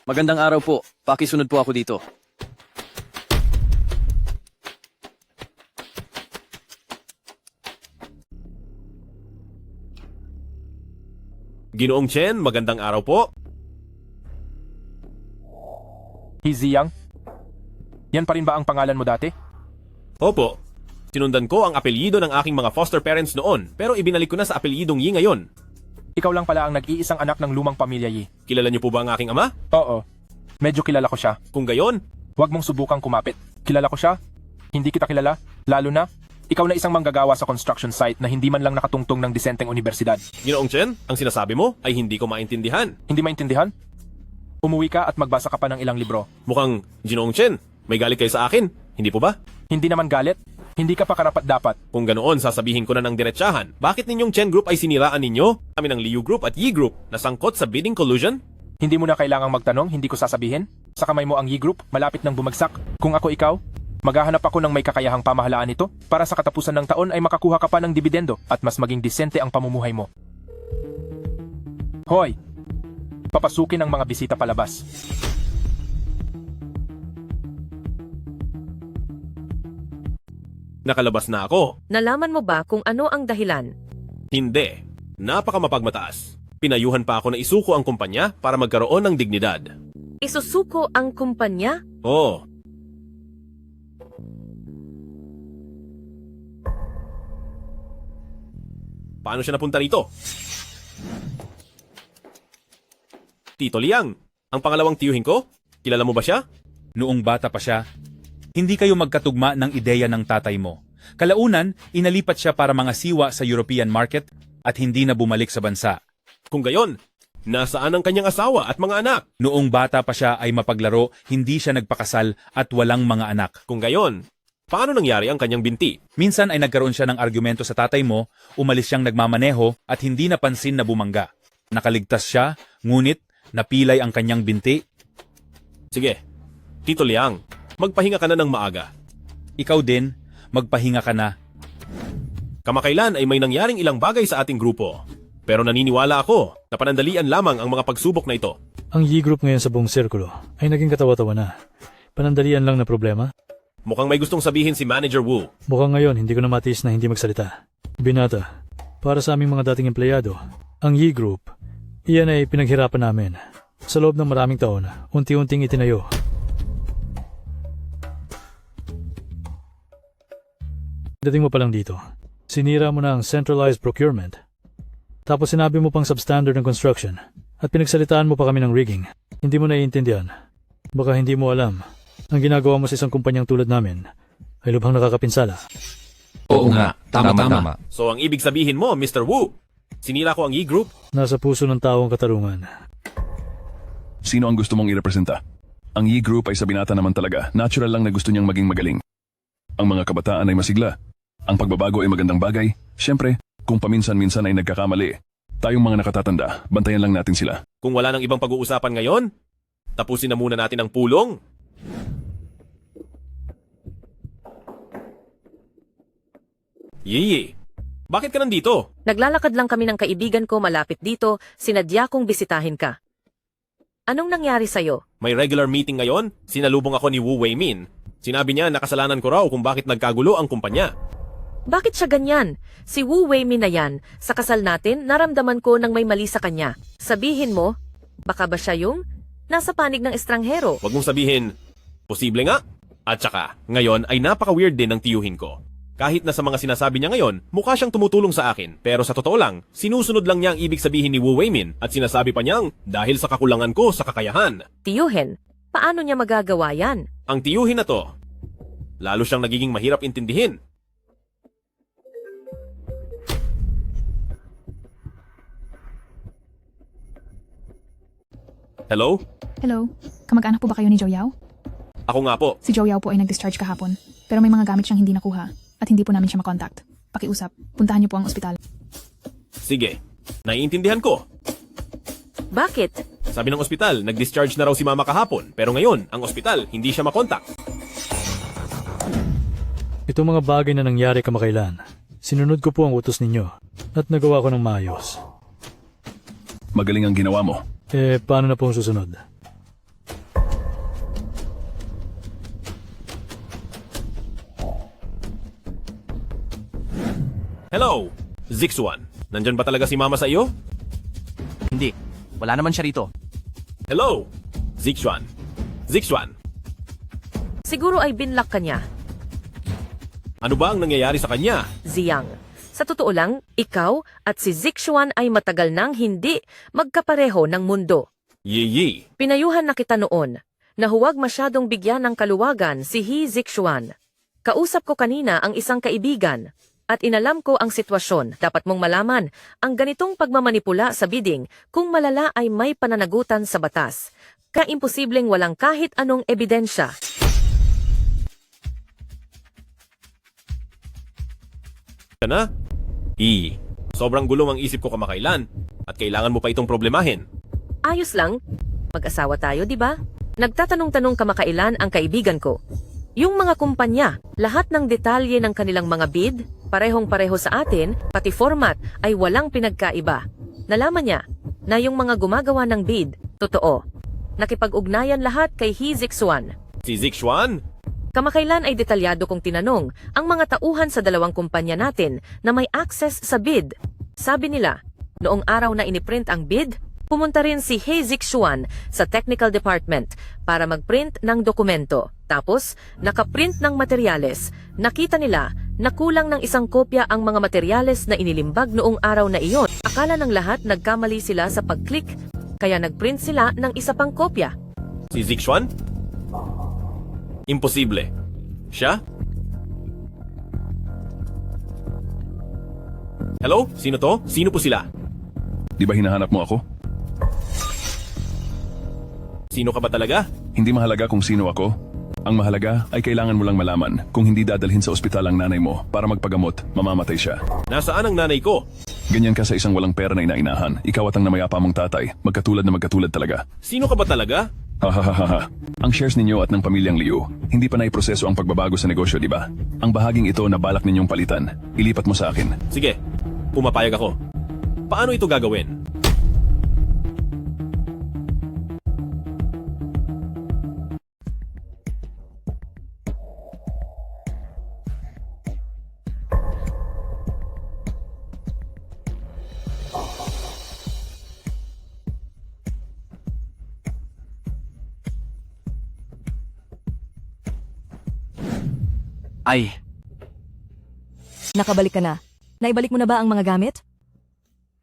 Magandang araw po. Pakisunod po ako dito. Ginoong Chen, magandang araw po. Ziyang? Yan pa rin ba ang pangalan mo dati? Opo. Sinundan ko ang apelyido ng aking mga foster parents noon, pero ibinalik ko na sa apelyidong Yi ngayon. Ikaw lang pala ang nag-iisang anak ng lumang pamilya Yi. Kilala niyo po ba ang aking ama? Oo. Medyo kilala ko siya. Kung gayon, huwag mong subukang kumapit. Kilala ko siya. Hindi kita kilala. Lalo na, ikaw na isang manggagawa sa construction site na hindi man lang nakatungtong ng disenteng universidad. Ginoong Chen, ang sinasabi mo ay hindi ko maintindihan. Hindi maintindihan? Umuwi ka at magbasa ka pa ng ilang libro. Mukhang, Ginoong Chen, may galit kayo sa akin. Hindi po ba? Hindi naman galit. Hindi ka pa karapat-dapat. Kung ganoon, sasabihin ko na ng diretsahan. Bakit ninyong Chen Group ay siniraan ninyo? Kami ng Liu Group at Yi Group na sangkot sa bidding collusion? Hindi mo na kailangang magtanong, hindi ko sasabihin. Sa kamay mo ang Yi Group, malapit nang bumagsak. Kung ako ikaw, maghahanap ako ng may kakayahang pamahalaan nito para sa katapusan ng taon ay makakuha ka pa ng dibidendo at mas maging disente ang pamumuhay mo. Hoy! Papasukin ang mga bisita palabas. Nakalabas na ako. Nalaman mo ba kung ano ang dahilan? Hindi. Napakamapagmataas. Pinayuhan pa ako na isuko ang kumpanya para magkaroon ng dignidad. Isusuko ang kumpanya? Oo. Paano siya napunta rito? Tito Liang, ang pangalawang tiyuhin ko? Kilala mo ba siya? Noong bata pa siya, hindi kayo magkatugma ng ideya ng tatay mo. Kalaunan, inalipat siya para mga siwa sa European market at hindi na bumalik sa bansa. Kung gayon, nasaan ang kanyang asawa at mga anak? Noong bata pa siya ay mapaglaro, hindi siya nagpakasal at walang mga anak. Kung gayon, paano nangyari ang kanyang binti? Minsan ay nagkaroon siya ng argumento sa tatay mo, umalis siyang nagmamaneho at hindi napansin na bumangga. Nakaligtas siya, ngunit napilay ang kanyang binti. Sige, Tito Liang, magpahinga ka na ng maaga. Ikaw din, magpahinga ka na. Kamakailan ay may nangyaring ilang bagay sa ating grupo. Pero naniniwala ako na panandalian lamang ang mga pagsubok na ito. Ang Yi Group ngayon sa buong sirkulo ay naging katawa-tawa na. Panandalian lang na problema. Mukhang may gustong sabihin si Manager Wu. Mukhang ngayon hindi ko na matiis na hindi magsalita. Binata, para sa aming mga dating empleyado, ang Yi Group, iyan ay pinaghirapan namin. Sa loob ng maraming taon, unti-unting itinayo. Dating mo pa lang dito, sinira mo na ang centralized procurement. Tapos sinabi mo pang substandard ng construction at pinagsalitaan mo pa kami ng rigging. Hindi mo naiintindihan. Baka hindi mo alam. Ang ginagawa mo sa isang kumpanyang tulad namin ay lubhang nakakapinsala. Oo nga, tama. So ang ibig sabihin mo, Mr. Wu, sinira ko ang Yi Group? Nasa puso ng tao ang katarungan. Sino ang gusto mong irepresenta? Ang Yi Group ay sa binata naman talaga. Natural lang na gusto niyang maging magaling. Ang mga kabataan ay masigla. Ang pagbabago ay magandang bagay. Siyempre, kung paminsan-minsan ay nagkakamali, tayong mga nakatatanda, bantayan lang natin sila. Kung wala nang ibang pag-uusapan ngayon, tapusin na muna natin ang pulong. Yeye, bakit ka nandito? Naglalakad lang kami ng kaibigan ko malapit dito, sinadya kong bisitahin ka. Anong nangyari sa'yo? May regular meeting ngayon, sinalubong ako ni Wu Weimin. Sinabi niya na kasalanan ko raw kung bakit nagkagulo ang kumpanya. Bakit siya ganyan? Si Wu Weimin na yan. Sa kasal natin, naramdaman ko nang may mali sa kanya. Sabihin mo, baka ba siya yung nasa panig ng estranghero? Huwag mong sabihin, posible nga. At saka, ngayon ay napaka-weird din ng tiyuhin ko. Kahit na sa mga sinasabi niya ngayon, mukha siyang tumutulong sa akin. Pero sa totoo lang, sinusunod lang niya ang ibig sabihin ni Wu Weimin at sinasabi pa niyang dahil sa kakulangan ko sa kakayahan. Tiyuhin, paano niya magagawa yan? Ang tiyuhin na to, lalo siyang nagiging mahirap intindihin. Hello? Hello, kamag-anak po ba kayo ni Joe Yao? Ako nga po. Si Joe Yao po ay nag-discharge kahapon, pero may mga gamit siyang hindi nakuha at hindi po namin siya makontakt. Pakiusap, puntahan niyo po ang ospital. Sige, naiintindihan ko. Bakit? Sabi ng ospital, nag-discharge na raw si mama kahapon, pero ngayon, ang ospital, hindi siya makontak. Itong mga bagay na nangyari kamakailan, sinunod ko po ang utos ninyo at nagawa ko ng maayos. Magaling ang ginawa mo. Paano na po ang susunod? Hello, Zixuan. Nandyan ba talaga si mama sa iyo? Hindi. Wala naman siya rito. Hello, Zixuan. Zixuan, Siguro ay binlock ka niya. ano ba ang nangyayari sa kanya? Ziyang. Sa totoo lang, ikaw at si Zixuan ay matagal nang hindi magkapareho ng mundo. Yeye. Pinayuhan na kita noon na huwag masyadong bigyan ng kaluwagan si He Zixuan. Kausap ko kanina ang isang kaibigan at inalam ko ang sitwasyon. Dapat mong malaman, ang ganitong pagmamanipula sa bidding kung malala ay may pananagutan sa batas. Kaimposibleng walang kahit anong ebidensya. Na? Sobrang gulong ang isip ko kamakailan at kailangan mo pa itong problemahin. Ayos lang. Mag-asawa tayo, di ba? Nagtatanong-tanong kamakailan ang kaibigan ko. Yung mga kumpanya, lahat ng detalye ng kanilang mga bid, parehong-pareho sa atin, pati format ay walang pinagkaiba. Nalaman niya na yung mga gumagawa ng bid, totoo. Nakipag-ugnayan lahat kay He Zixuan. Si Zixuan? Kamakailan ay detalyado kong tinanong ang mga tauhan sa dalawang kumpanya natin na may access sa bid. Sabi nila, noong araw na iniprint ang bid, pumunta rin si He Zixuan sa technical department para mag-print ng dokumento. Tapos, nakaprint ng materyales. Nakita nila na kulang ng isang kopya ang mga materyales na inilimbag noong araw na iyon. Akala ng lahat nagkamali sila sa pag-click, kaya nag-print sila ng isa pang kopya. Si Zixuan? Imposible. Siya? Hello? Sino to? Sino po sila? Di ba hinahanap mo ako? Sino ka ba talaga? Hindi mahalaga kung sino ako. Ang mahalaga ay kailangan mo lang malaman kung hindi dadalhin sa ospital ang nanay mo para magpagamot, mamamatay siya. Nasaan ang nanay ko? Ganyan ka sa isang walang pera na inainahan. Ikaw at ang namayapa mong tatay, magkatulad na magkatulad talaga. Sino ka ba talaga? Hahaha. Ang shares ninyo at ng pamilyang Liu, hindi pa naiproseso ang pagbabago sa negosyo, di ba? Ang bahaging ito na balak ninyong palitan, ilipat mo sa akin. Sige, pumapayag ako. Paano ito gagawin? Ay, Nakabalik ka na. Naibalik mo na ba ang mga gamit?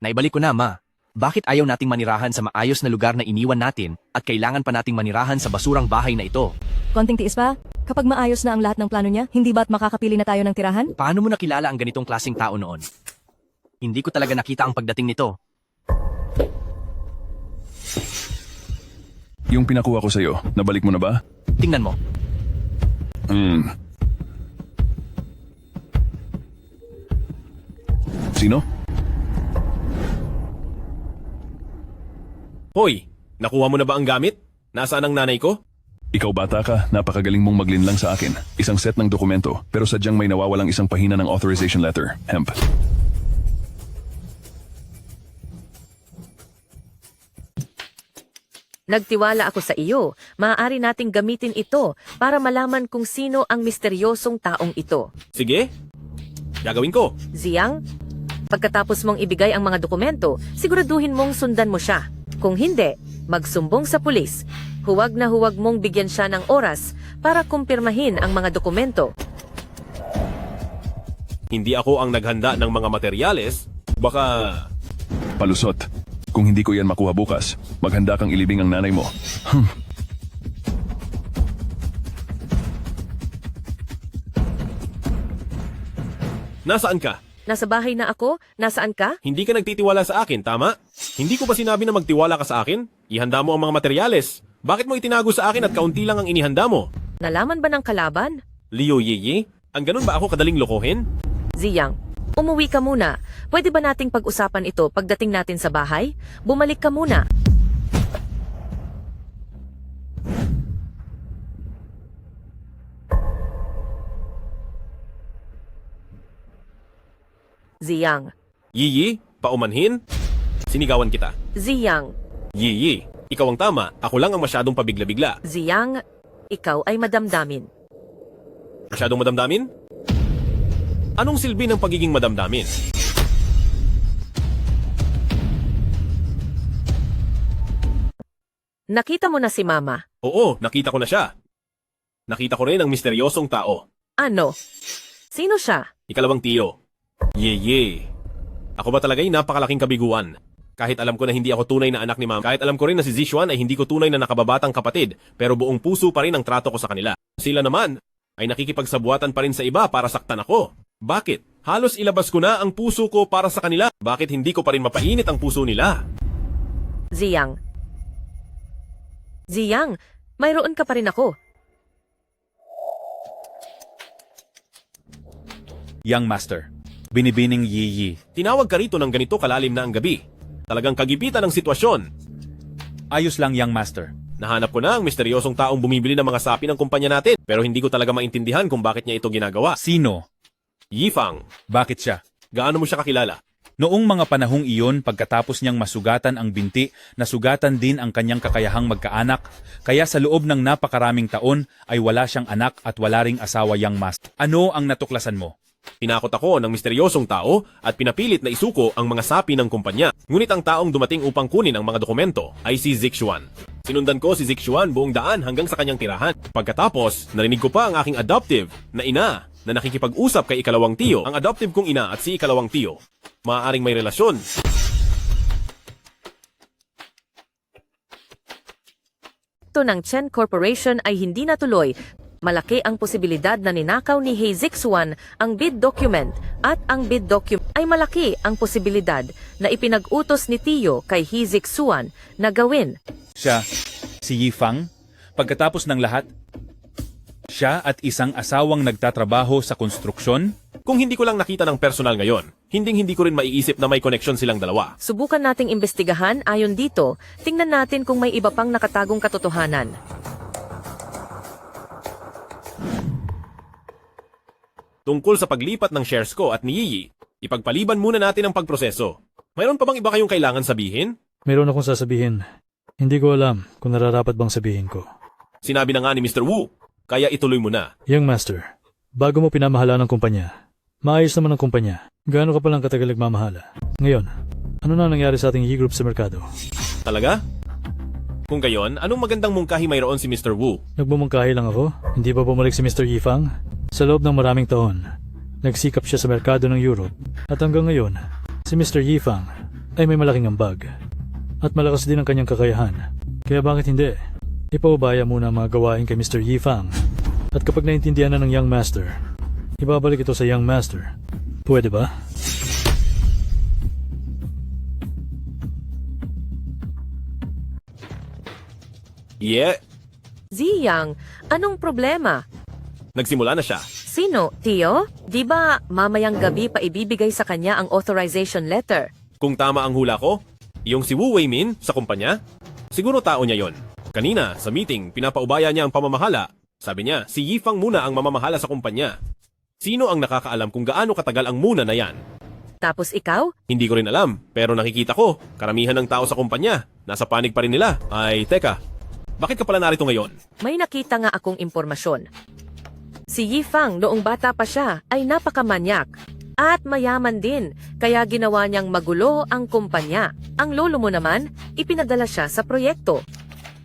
naibalik ko na, Ma. Bakit ayaw nating manirahan sa maayos na lugar na iniwan natin at kailangan pa nating manirahan sa basurang bahay na ito? Konting tiis pa? Kapag maayos na ang lahat ng plano niya, hindi ba't makakapili na tayo ng tirahan? Paano mo nakilala ang ganitong klaseng tao noon? Hindi ko talaga nakita ang pagdating nito. Yung pinakuha ko sa'yo, nabalik mo na ba? Tingnan mo. Sino? Hoy, nakuha mo na ba ang gamit? Nasaan ang nanay ko? Ikaw bata ka, napakagaling mong maglinlang sa akin. Isang set ng dokumento, pero sadyang may nawawalang isang pahina ng authorization letter. Hemp. Nagtiwala ako sa iyo. Maaari nating gamitin ito para malaman kung sino ang misteryosong taong ito. Sige, gagawin ko. Ziyang, pagkatapos mong ibigay ang mga dokumento, siguraduhin mong sundan mo siya. Kung hindi, magsumbong sa pulis. Huwag na huwag mong bigyan siya ng oras para kumpirmahin ang mga dokumento. Hindi ako ang naghanda ng mga materyales. Baka... Palusot. Kung hindi ko yan makuha bukas, maghanda kang ilibing ang nanay mo. Nasaan ka? Nasa bahay na ako? Nasaan ka? Hindi ka nagtitiwala sa akin, tama? Hindi ko ba sinabi na magtiwala ka sa akin? Ihanda mo ang mga materyales. Bakit mo itinago sa akin at kaunti lang ang inihanda mo? Nalaman ba ng kalaban? Liu Yiyi, ang ganun ba ako kadaling lokohin? Ziyang, umuwi ka muna. Pwede ba nating pag-usapan ito pagdating natin sa bahay? Bumalik ka muna. Ziyang. Yiyi, paumanhin? Sinigawan kita. Ziyang. Yiyi, ikaw ang tama. Ako lang ang masyadong pabigla-bigla. Ziyang, ikaw ay madamdamin. Masyadong madamdamin? Anong silbi ng pagiging madamdamin? Nakita mo na si Mama. Oo, nakita ko na siya. Nakita ko rin ang misteryosong tao. Ano? Sino siya? Ikalawang tiyo. Yeye. Ako ba talaga'y napakalaking kabiguan? Kahit alam ko na hindi ako tunay na anak ni Mama, kahit alam ko rin na si Zixuan ay hindi ko tunay na nakababatang kapatid, pero buong puso pa rin ang trato ko sa kanila. Sila naman ay nakikipagsabuatan pa rin sa iba para saktan ako. Bakit? Halos ilabas ko na ang puso ko para sa kanila. Bakit hindi ko pa rin mapainit ang puso nila? Ziyang. Ziyang, mayroon ka pa rin ako. Young Master, binibining Yiyi. Tinawag ka rito ng ganito kalalim na ang gabi. Talagang kagipitan ng sitwasyon. Ayos lang, Young Master. Nahanap ko na ang misteryosong taong bumibili ng mga sapi ng kumpanya natin, pero hindi ko talaga maintindihan kung bakit niya ito ginagawa. Sino? Yifang. Bakit siya? Gaano mo siya kakilala? Noong mga panahong iyon, pagkatapos niyang masugatan ang binti, nasugatan din ang kanyang kakayahang magkaanak, kaya sa loob ng napakaraming taon ay wala siyang anak at wala ring asawa, Young Master. Ano ang natuklasan mo? Tinakot ako ng misteryosong tao at pinapilit na isuko ang mga sapi ng kumpanya. Ngunit ang taong dumating upang kunin ang mga dokumento ay si Zixuan. Sinundan ko si Zixuan buong daan hanggang sa kanyang tirahan. Pagkatapos, narinig ko pa ang aking adoptive na ina na nakikipag-usap kay ikalawang tiyo. Ang adoptive kong ina at si ikalawang tiyo maaaring may relasyon. Ito ng Chen Corporation ay hindi natuloy. Malaki ang posibilidad na ninakaw ni He Zixuan ang bid document at ang bid document ay malaki ang posibilidad na ipinag-utos ni Tiyo kay He Zixuan na gawin. Siya, si Yifang, pagkatapos ng lahat, siya at isang asawang nagtatrabaho sa konstruksyon? Kung hindi ko lang nakita ng personal ngayon, hindi ko rin maiisip na may connection silang dalawa. Subukan nating imbestigahan ayon dito, tingnan natin kung may iba pang nakatagong katotohanan. Tungkol sa paglipat ng shares ko at ni Yiyi, ipagpaliban muna natin ang pagproseso. Mayroon pa bang iba kayong kailangan sabihin? Mayroon akong sasabihin. Hindi ko alam kung nararapat bang sabihin ko. Sinabi na nga ni Mr. Wu, kaya ituloy mo na. Young Master, bago mo pinamahala ng kumpanya, maayos naman ang kumpanya. Gaano ka palang katagal nagmamahala? Ngayon, ano na nangyari sa ating E-Group sa merkado? Talaga? Kung gayon, anong magandang mungkahi mayroon si Mr. Wu? Nagmumungkahi lang ako? Hindi ba bumalik si Mr. Yifang? Sa loob ng maraming taon, nagsikap siya sa merkado ng Europe. At hanggang ngayon, si Mr. Yifang ay may malaking ambag. At malakas din ang kanyang kakayahan. Kaya bakit hindi? Ipaubaya muna ang mga gawain kay Mr. Yifang. At kapag naintindihan na ng Young Master, ibabalik ito sa Young Master. Pwede ba? Yeah. Ziyang, anong problema? Nagsimula na siya. Sino, Tio? Di ba mamayang gabi pa ibibigay sa kanya ang authorization letter? Kung tama ang hula ko, yung si Wu Weimin sa kumpanya, siguro tao niya yon. Kanina, sa meeting, pinapaubaya niya ang pamamahala. Sabi niya, si Yifang muna ang mamamahala sa kumpanya. Sino ang nakakaalam kung gaano katagal ang muna na yan? Tapos ikaw? Hindi ko rin alam, pero nakikita ko, karamihan ng tao sa kumpanya, nasa panig pa rin nila. Ay, teka, bakit ka pala narito ngayon? May nakita nga akong impormasyon. Si Yifang noong bata pa siya ay napakamanyak at mayaman din, kaya ginawa niyang magulo ang kumpanya. Ang lolo mo naman, ipinadala siya sa proyekto.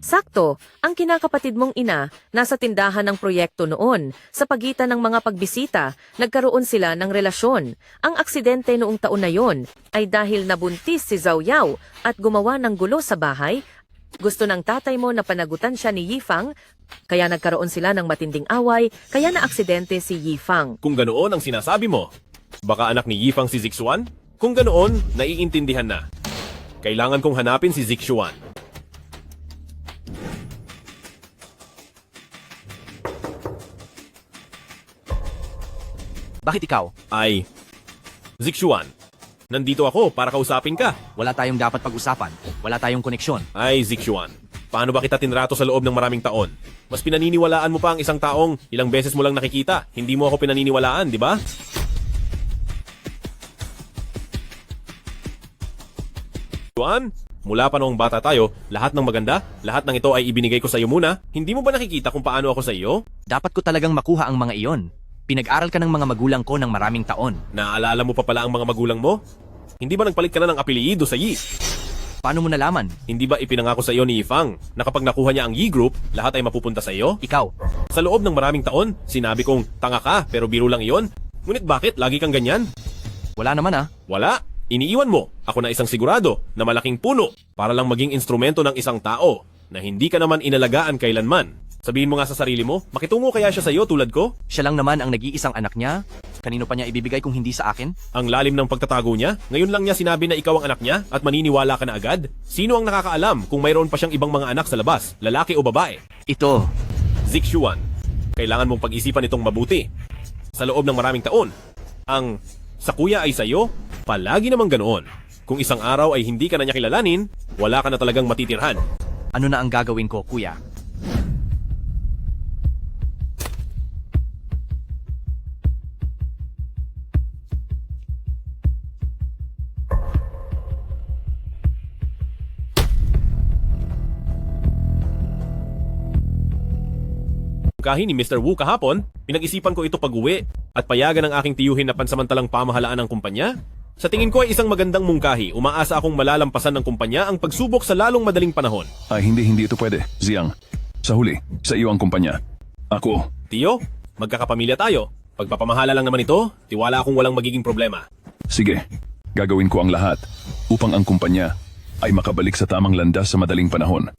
Sakto, ang kinakapatid mong ina nasa tindahan ng proyekto noon. Sa pagitan ng mga pagbisita, nagkaroon sila ng relasyon. Ang aksidente noong taon na yon ay dahil nabuntis si Zhao Yao at gumawa ng gulo sa bahay. Gusto ng tatay mo na panagutan siya ni Yifang, kaya nagkaroon sila ng matinding away, kaya na-aksidente si Yifang. Kung ganoon ang sinasabi mo, baka anak ni Yifang si Zixuan? Kung ganoon, naiintindihan na. Kailangan kong hanapin si Zixuan. Bakit ikaw? Ay, Zixuan, nandito ako para kausapin ka. Wala tayong dapat pag-usapan. Wala tayong koneksyon. Ay, Zixuan, paano ba kita tinrato sa loob ng maraming taon? Mas pinaniniwalaan mo pa ang isang taong ilang beses mo lang nakikita. Hindi mo ako pinaniniwalaan, di ba? Zixuan, mula pa noong bata tayo, lahat ng maganda, lahat ng ito ay ibinigay ko sa iyo muna. Hindi mo ba nakikita kung paano ako sa iyo? Dapat ko talagang makuha ang mga iyon. Pinag-aral ka ng mga magulang ko ng maraming taon. Naaalala mo pa pala ang mga magulang mo? Hindi ba nagpalit ka na ng apelyido sa Yi? Paano mo nalaman? Hindi ba ipinangako sa iyo ni Yifang na kapag nakuha niya ang Yi Group, lahat ay mapupunta sa iyo? Ikaw. Sa loob ng maraming taon, sinabi kong tanga ka pero biro lang iyon. Ngunit bakit lagi kang ganyan? Wala naman ah. Wala. Iniiwan mo. Ako na isang sigurado na malaking puno para lang maging instrumento ng isang tao na hindi ka naman inalagaan kailanman. Sabihin mo nga sa sarili mo, makitungo kaya siya sa iyo tulad ko? Siya lang naman ang nag-iisang anak niya. Kanino pa niya ibibigay kung hindi sa akin? Ang lalim ng pagtatago niya? Ngayon lang niya sinabi na ikaw ang anak niya at maniniwala ka na agad? Sino ang nakakaalam kung mayroon pa siyang ibang mga anak sa labas, lalaki o babae? Ito. Zixuan, kailangan mong pag-isipan itong mabuti. Sa loob ng maraming taon, ang sa kuya ay sa iyo, palagi namang ganoon. Kung isang araw ay hindi ka na niya kilalanin, wala ka na talagang matitirhan. Ano na ang gagawin ko, kuya? Kahi ni Mr. Wu kahapon, pinag-isipan ko ito pag-uwi at payagan ng aking tiyuhin na pansamantalang pamahalaan ng kumpanya. Sa tingin ko ay isang magandang mungkahi. Umaasa akong malalampasan ng kumpanya ang pagsubok sa lalong madaling panahon. Ay, hindi ito pwede, Ziyang. Sa huli, sa iyo ang kumpanya. Ako. Tiyo, magkakapamilya tayo. Pagpapamahala lang naman ito, tiwala akong walang magiging problema. Sige, gagawin ko ang lahat upang ang kumpanya ay makabalik sa tamang landas sa madaling panahon.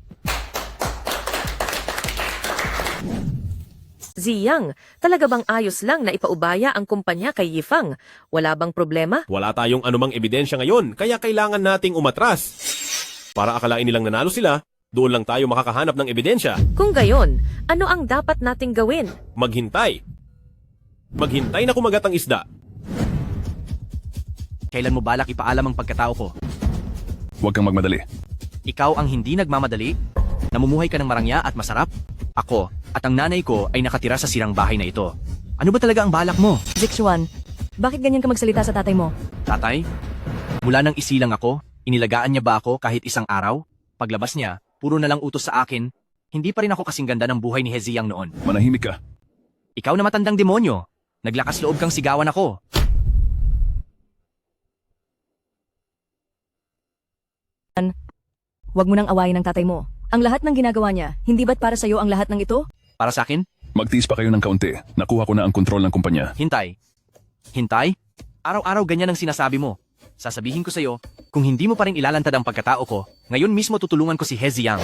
Ziyang, talaga bang ayos lang na ipaubaya ang kumpanya kay Yifang? Wala bang problema? Wala tayong anumang ebidensya ngayon, kaya kailangan nating umatras. Para akalain nilang nanalo sila, doon lang tayo makakahanap ng ebidensya. Kung gayon, ano ang dapat nating gawin? Maghintay. Maghintay na kumagat ang isda. Kailan mo balak ipaalam ang pagkatao ko? Huwag kang magmadali. Ikaw ang hindi nagmamadali? Namumuhay ka ng marangya at masarap? Ako at ang nanay ko ay nakatira sa sirang bahay na ito. Ano ba talaga ang balak mo? Zixuan, bakit ganyan ka magsalita sa tatay mo? Tatay? Mula nang isilang ako, inilagaan niya ba ako kahit isang araw? Paglabas niya, puro na lang utos sa akin. Hindi pa rin ako kasing ganda ng buhay ni Heziyang noon. Manahimik ka. Ikaw na matandang demonyo. Naglakas loob kang sigawan ako. Huwag mo nang awayin ng tatay mo. Ang lahat ng ginagawa niya, hindi ba't para sa'yo ang lahat ng ito? Para sa akin? Magtiis pa kayo ng kaunti. Nakuha ko na ang kontrol ng kumpanya. Hintay. Hintay? Araw-araw ganyan ang sinasabi mo. Sasabihin ko sa'yo, kung hindi mo pa rin ilalantad ang pagkatao ko, ngayon mismo tutulungan ko si Heziyang.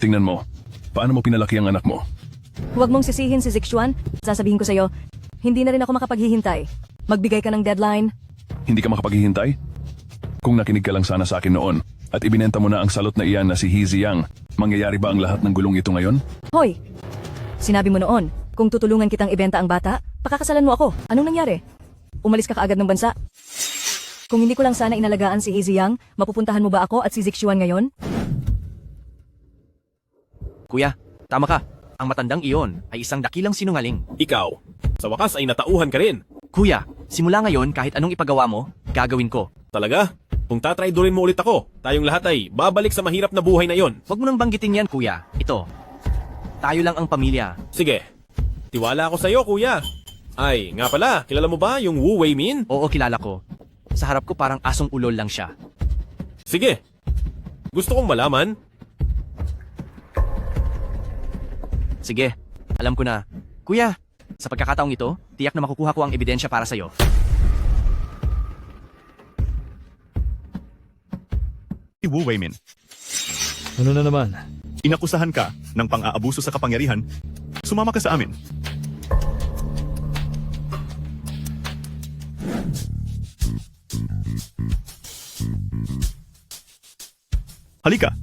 Tingnan mo. Paano mo pinalaki ang anak mo? Huwag mong sisihin si Zixuan. Sasabihin ko sa'yo, hindi na rin ako makapaghihintay. Magbigay ka ng deadline. Hindi ka makapaghihintay? Kung nakinig ka lang sana sa akin noon, at ibinenta mo na ang salot na iyan na si Heziyang, mangyayari ba ang lahat ng gulong ito ngayon? Hoy! Sinabi mo noon, kung tutulungan kitang ibenta ang bata, pakakasalan mo ako. Anong nangyari? Umalis ka kaagad ng bansa? Kung hindi ko lang sana inalagaan si Easy Yang, mapupuntahan mo ba ako at si Zixuan ngayon? Kuya, tama ka. Ang matandang iyon ay isang dakilang sinungaling. Ikaw, sa wakas ay natauhan ka rin. Kuya, simula ngayon kahit anong ipagawa mo, gagawin ko. Talaga? Kung tatraydorin mo ulit ako, tayong lahat ay babalik sa mahirap na buhay na yon. Huwag mo nang banggitin yan, kuya. Ito, tayo lang ang pamilya. Sige, tiwala ako sa'yo, kuya. Ay, nga pala, kilala mo ba yung Wu Weimin? Oo, kilala ko. Sa harap ko parang asong ulol lang siya. Sige, gusto kong malaman. Sige, alam ko na. Kuya, sa pagkakataong ito, tiyak na makukuha ko ang ebidensya para sa'yo. Si Wu Weimin, Ano na naman? inakusahan ka ng pang-aabuso sa kapangyarihan. Sumama ka sa amin. Halika.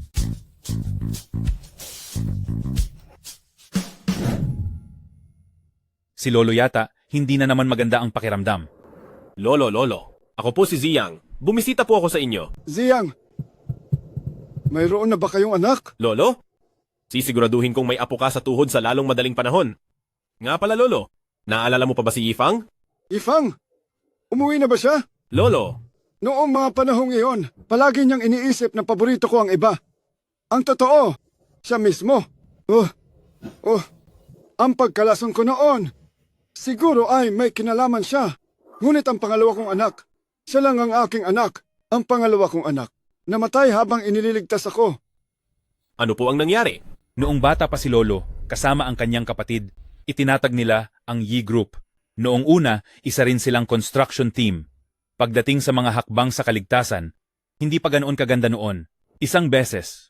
Si Lolo yata, hindi na naman maganda ang pakiramdam. Lolo. Ako po si Ziyang. Bumisita po ako sa inyo. Ziyang, mayroon na ba kayong anak? Lolo? Sisiguraduhin kong may apo ka sa tuhod sa lalong madaling panahon. Nga pala, Lolo. Naalala mo pa ba si Yifang? Yifang, umuwi na ba siya? Lolo. Noong mga panahong iyon, palagi niyang iniisip na paborito ko ang iba. Ang totoo, siya mismo. Ang pagkalason ko noon. Siguro ay may kinalaman siya. Ngunit ang pangalawa kong anak, siya lang ang aking anak. Ang pangalawa kong anak, namatay habang inililigtas ako. Ano po ang nangyari? Noong bata pa si Lolo, kasama ang kanyang kapatid, itinatag nila ang Yi Group. Noong una, isa rin silang construction team. Pagdating sa mga hakbang sa kaligtasan, hindi pa ganoon kaganda noon. Isang beses.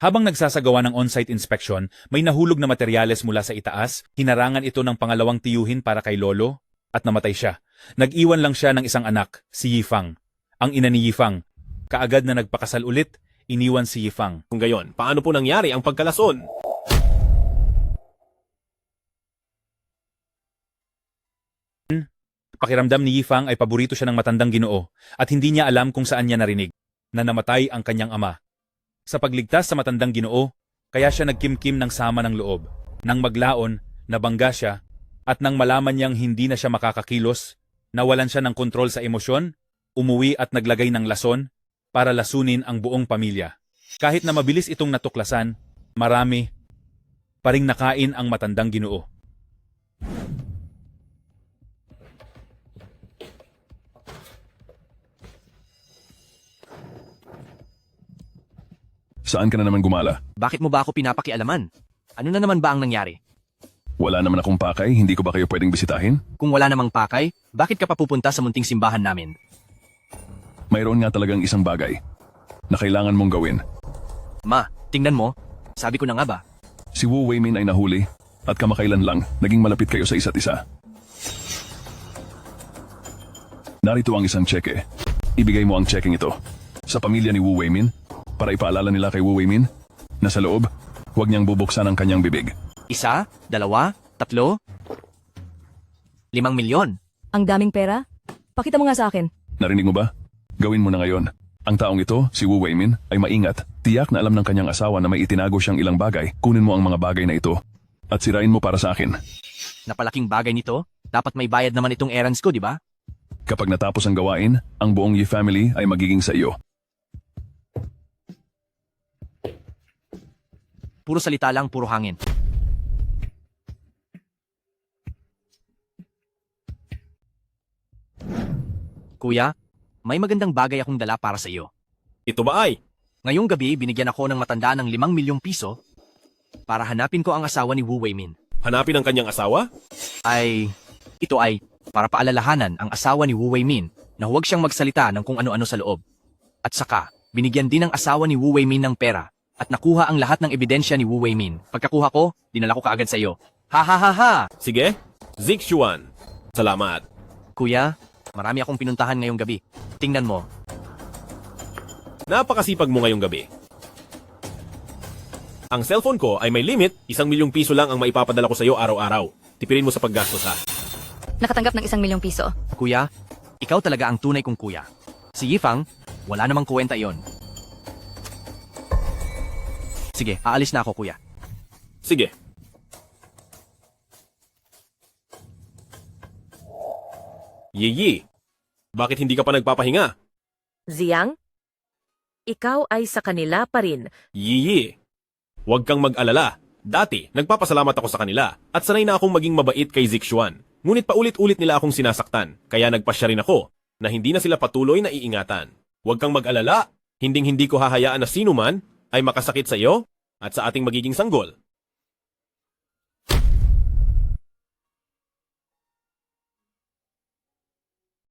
Habang nagsasagawa ng on-site inspection, may nahulog na materyales mula sa itaas, hinarangan ito ng pangalawang tiyuhin para kay Lolo, at namatay siya. Nag-iwan lang siya ng isang anak, si Yifang. Ang ina ni Yifang, kaagad na nagpakasal ulit, iniwan si Yifang. Kung gayon, paano po nangyari ang pagkalason? Pakiramdam ni Yifang ay paborito siya ng matandang Ginoo, at hindi niya alam kung saan niya narinig, na namatay ang kanyang ama. Sa pagligtas sa matandang Ginoo, kaya siya nagkimkim ng sama ng loob. Nang maglaon, nabangga siya, at nang malaman niyang hindi na siya makakakilos, nawalan siya ng kontrol sa emosyon, umuwi at naglagay ng lason para lasunin ang buong pamilya. Kahit na mabilis itong natuklasan, marami pa ring nakain ang matandang Ginoo. Saan ka na naman gumala? Bakit mo ba ako pinapakialaman? Ano na naman ba ang nangyari? Wala naman akong pakay, hindi ko ba kayo pwedeng bisitahin? Kung wala namang pakay, bakit ka pa pupunta sa munting simbahan namin? Mayroon nga talagang isang bagay na kailangan mong gawin. Ma, tingnan mo. Sabi ko na nga ba? Si Wu Weimin ay nahuli at kamakailan lang naging malapit kayo sa isa't isa. Narito ang isang tseke. Ibigay mo ang tsekeng ito sa pamilya ni Wu Weimin para ipaalala nila kay Wu Weimin na sa loob, huwag niyang bubuksan ang kanyang bibig. 1, 2, 3, 5 milyon. Ang daming pera? Pakita mo nga sa akin. Narinig mo ba? Gawin mo na ngayon. Ang taong ito, si Wu Weimin, ay maingat. Tiyak na alam ng kanyang asawa na may itinago siyang ilang bagay. Kunin mo ang mga bagay na ito at sirain mo para sa akin. Napalaking bagay nito, dapat may bayad naman itong errands ko, di ba? Kapag natapos ang gawain, ang buong Yi family ay magiging sa iyo. Puro salita lang, puro hangin. Kuya, may magandang bagay akong dala para sa iyo. Ito ba ay? Ngayong gabi, binigyan ako ng matanda ng 5 milyong piso para hanapin ko ang asawa ni Wu Weimin. Hanapin ang kanyang asawa? Ito ay para paalalahanan ang asawa ni Wu Weimin na huwag siyang magsalita ng kung ano-ano sa loob. At saka, binigyan din ang asawa ni Wu Weimin ng pera at nakuha ang lahat ng ebidensya ni Wu Weimin. Pagkakuha ko, dinala ko kaagad sa iyo. Ha ha ha ha! Sige, Zixuan. Salamat. Kuya, marami akong pinuntahan ngayong gabi. Tingnan mo. Napakasipag mo ngayong gabi. Ang cellphone ko ay may limit, 1 milyong piso lang ang maipapadala ko sa iyo araw-araw. Tipirin mo sa paggastos ha. Nakatanggap ng 1 milyong piso. Kuya, ikaw talaga ang tunay kong kuya. Si Yifang, wala namang kuwenta iyon. Sige, aalis na ako, kuya. Sige. Yiyi, bakit hindi ka pa nagpapahinga? Ziyang? Ikaw ay sa kanila pa rin. Yiyi, huwag kang mag-alala. Dati, nagpapasalamat ako sa kanila at sanay na akong maging mabait kay Zixuan. Ngunit paulit-ulit nila akong sinasaktan, kaya nagpasya rin ako na hindi na sila patuloy na iingatan. Huwag kang mag-alala, hinding-hindi ko hahayaan na sino man ay makasakit sa iyo at sa ating magiging sanggol.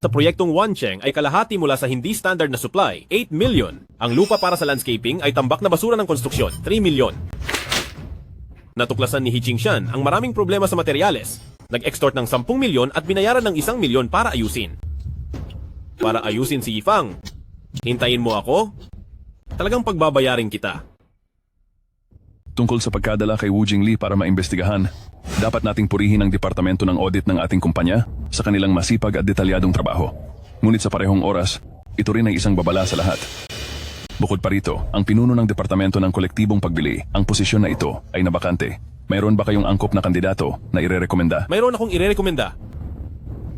Sa proyektong Wancheng ay kalahati mula sa hindi standard na supply, 8 million. Ang lupa para sa landscaping ay tambak na basura ng konstruksyon, 3 million. Natuklasan ni He Jingshan ang maraming problema sa materyales. Nag-extort ng 10 milyon at binayaran ng 1 milyon para ayusin. Para ayusin si Yifang. Hintayin mo ako? Talagang pagbabayarin kita. Tungkol sa pagkadala kay Wu Jingli para maimbestigahan, dapat nating purihin ang departamento ng audit ng ating kumpanya sa kanilang masipag at detalyadong trabaho. Ngunit sa parehong oras, ito rin ay isang babala sa lahat. Bukod pa rito, ang pinuno ng departamento ng kolektibong pagbili, ang posisyon na ito ay nabakante. Mayroon ba kayong angkop na kandidato na irerekomenda? Mayroon akong irerekomenda.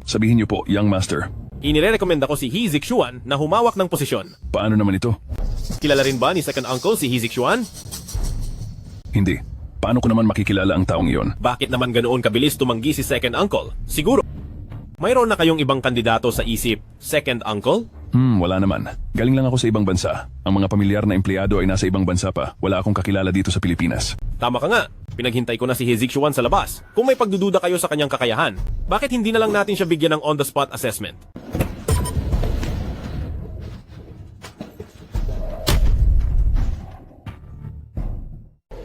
Sabihin niyo po, Young Master. Inirerekomenda ko si He Zixuan na humawak ng posisyon. Paano naman ito? Kilala rin ba ni second uncle si He Zixuan? Hindi. Paano ko naman makikilala ang taong iyon? Bakit naman ganoon kabilis tumanggi si second uncle? Siguro, mayroon na kayong ibang kandidato sa isip, second uncle? Wala naman. Galing lang ako sa ibang bansa. Ang mga pamilyar na empleyado ay nasa ibang bansa pa. Wala akong kakilala dito sa Pilipinas. Tama ka nga. Pinaghintay ko na si He Zixuan sa labas. Kung may pagdududa kayo sa kanyang kakayahan, bakit hindi na lang natin siya bigyan ng on-the-spot assessment?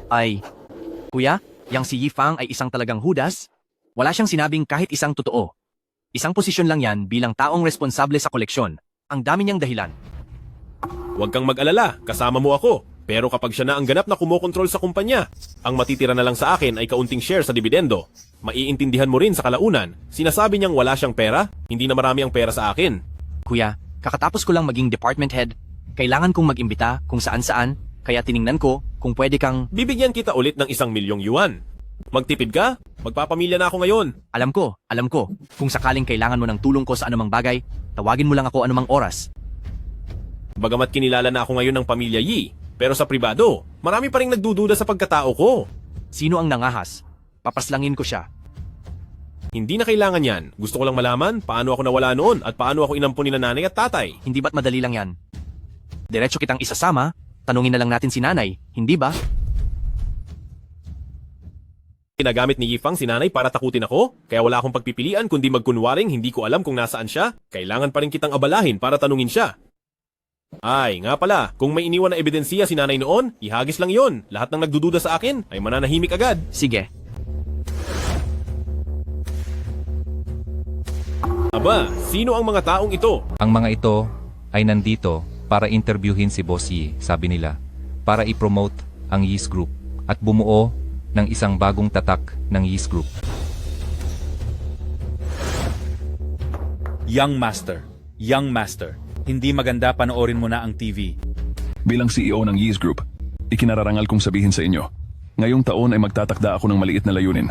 Ay, kuya, yang si Yifang ay isang talagang hudas? Wala siyang sinabing kahit isang totoo. Isang posisyon lang yan bilang taong responsable sa koleksyon. Ang dami niyang dahilan. Huwag kang mag-alala, kasama mo ako. Pero kapag siya na ang ganap na kumokontrol sa kumpanya, ang matitira na lang sa akin ay kaunting share sa dividendo. Maiintindihan mo rin sa kalaunan, sinasabi niyang wala siyang pera, hindi na marami ang pera sa akin. Kuya, kakatapos ko lang maging department head. Kailangan kong mag-imbita kung saan-saan, kaya tiningnan ko kung pwede kang... Bibigyan kita ulit ng 1 milyong yuan. Magtipid ka? Magpapamilya na ako ngayon. Alam ko. Kung sakaling kailangan mo ng tulong ko sa anumang bagay, tawagin mo lang ako anumang oras. Bagamat kinilala na ako ngayon ng pamilya Yi, pero sa pribado, marami pa ring nagdududa sa pagkatao ko. Sino ang nangahas? Papaslangin ko siya. Hindi na kailangan yan. Gusto ko lang malaman paano ako nawala noon at paano ako inampun ni nanay at tatay. Hindi ba't madali lang yan? Diretso kitang isasama, tanungin na lang natin si nanay, hindi ba? Ginagamit ni Yifang si nanay para takutin ako, kaya wala akong pagpipilian kundi magkunwaring hindi ko alam kung nasaan siya. Kailangan pa rin kitang abalahin para tanungin siya. Ay, nga pala, kung may iniwan na ebidensya si nanay noon, ihagis lang yon. Lahat ng nagdududa sa akin ay mananahimik agad. Sige. Aba, sino ang mga taong ito? Ang mga ito ay nandito para interviewin si Boss Yi, sabi nila, para i-promote ang Yeast Group at bumuo ng isang bagong tatak ng Yeast Group. Young Master, hindi maganda panoorin mo na ang TV. Bilang CEO ng Yeast Group, ikinararangal kong sabihin sa inyo, ngayong taon ay magtatakda ako ng maliit na layunin.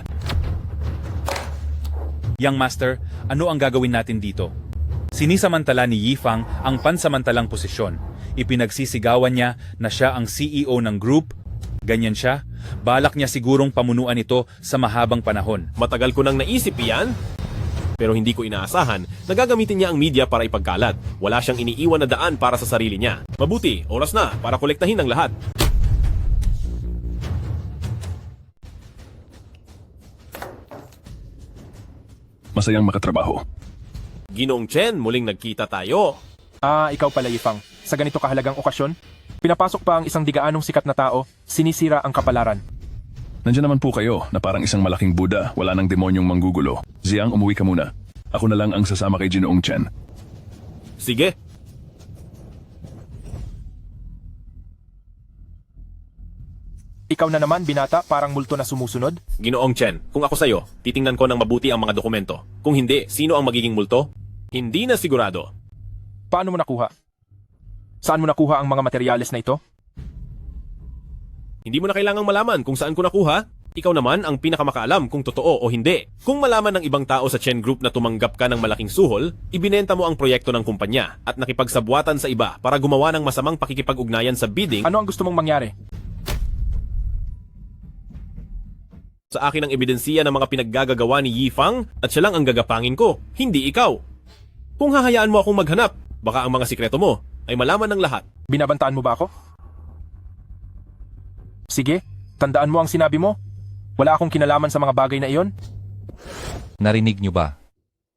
Young Master, ano ang gagawin natin dito? Sinisamantala ni Yifang ang pansamantalang posisyon. Ipinagsisigawan niya na siya ang CEO ng group. Ganyan siya. Balak niya sigurong pamunuan ito sa mahabang panahon. Matagal ko nang naisip iyan. Pero hindi ko inaasahan na gagamitin niya ang media para ipagkalat. Wala siyang iniiwan na daan para sa sarili niya. Mabuti, oras na para kolektahin ang lahat. Masayang makatrabaho. Ginoong Chen, muling nagkita tayo. Ikaw pala, Yifang. Sa ganito kahalagang okasyon, pinapasok pa ang isang digaanong sikat na tao, sinisira ang kapalaran. Nandiyan naman po kayo na parang isang malaking Buddha, wala nang demonyong manggugulo. Ziyang, umuwi ka muna. Ako na lang ang sasama kay Ginoong Chen. Sige. Ikaw na naman, binata, parang multo na sumusunod. Ginoong Chen, kung ako sa'yo, titingnan ko ng mabuti ang mga dokumento. Kung hindi, sino ang magiging multo? Hindi na sigurado. Paano mo nakuha? Saan mo nakuha ang mga materyales na ito? Hindi mo na kailangang malaman kung saan ko nakuha. Ikaw naman ang pinakamakaalam kung totoo o hindi. Kung malaman ng ibang tao sa Chen Group na tumanggap ka ng malaking suhol, ibinenta mo ang proyekto ng kumpanya at nakipagsabwatan sa iba para gumawa ng masamang pakikipag-ugnayan sa bidding. Ano ang gusto mong mangyari? Sa akin ang ebidensiya ng mga pinaggagawa ni Yifang at siya lang ang gagapangin ko, hindi ikaw. Kung hahayaan mo akong maghanap, baka ang mga sikreto mo ay malaman ng lahat. Binabantaan mo ba ako? Sige, tandaan mo ang sinabi mo. Wala akong kinalaman sa mga bagay na iyon. Narinig nyo ba?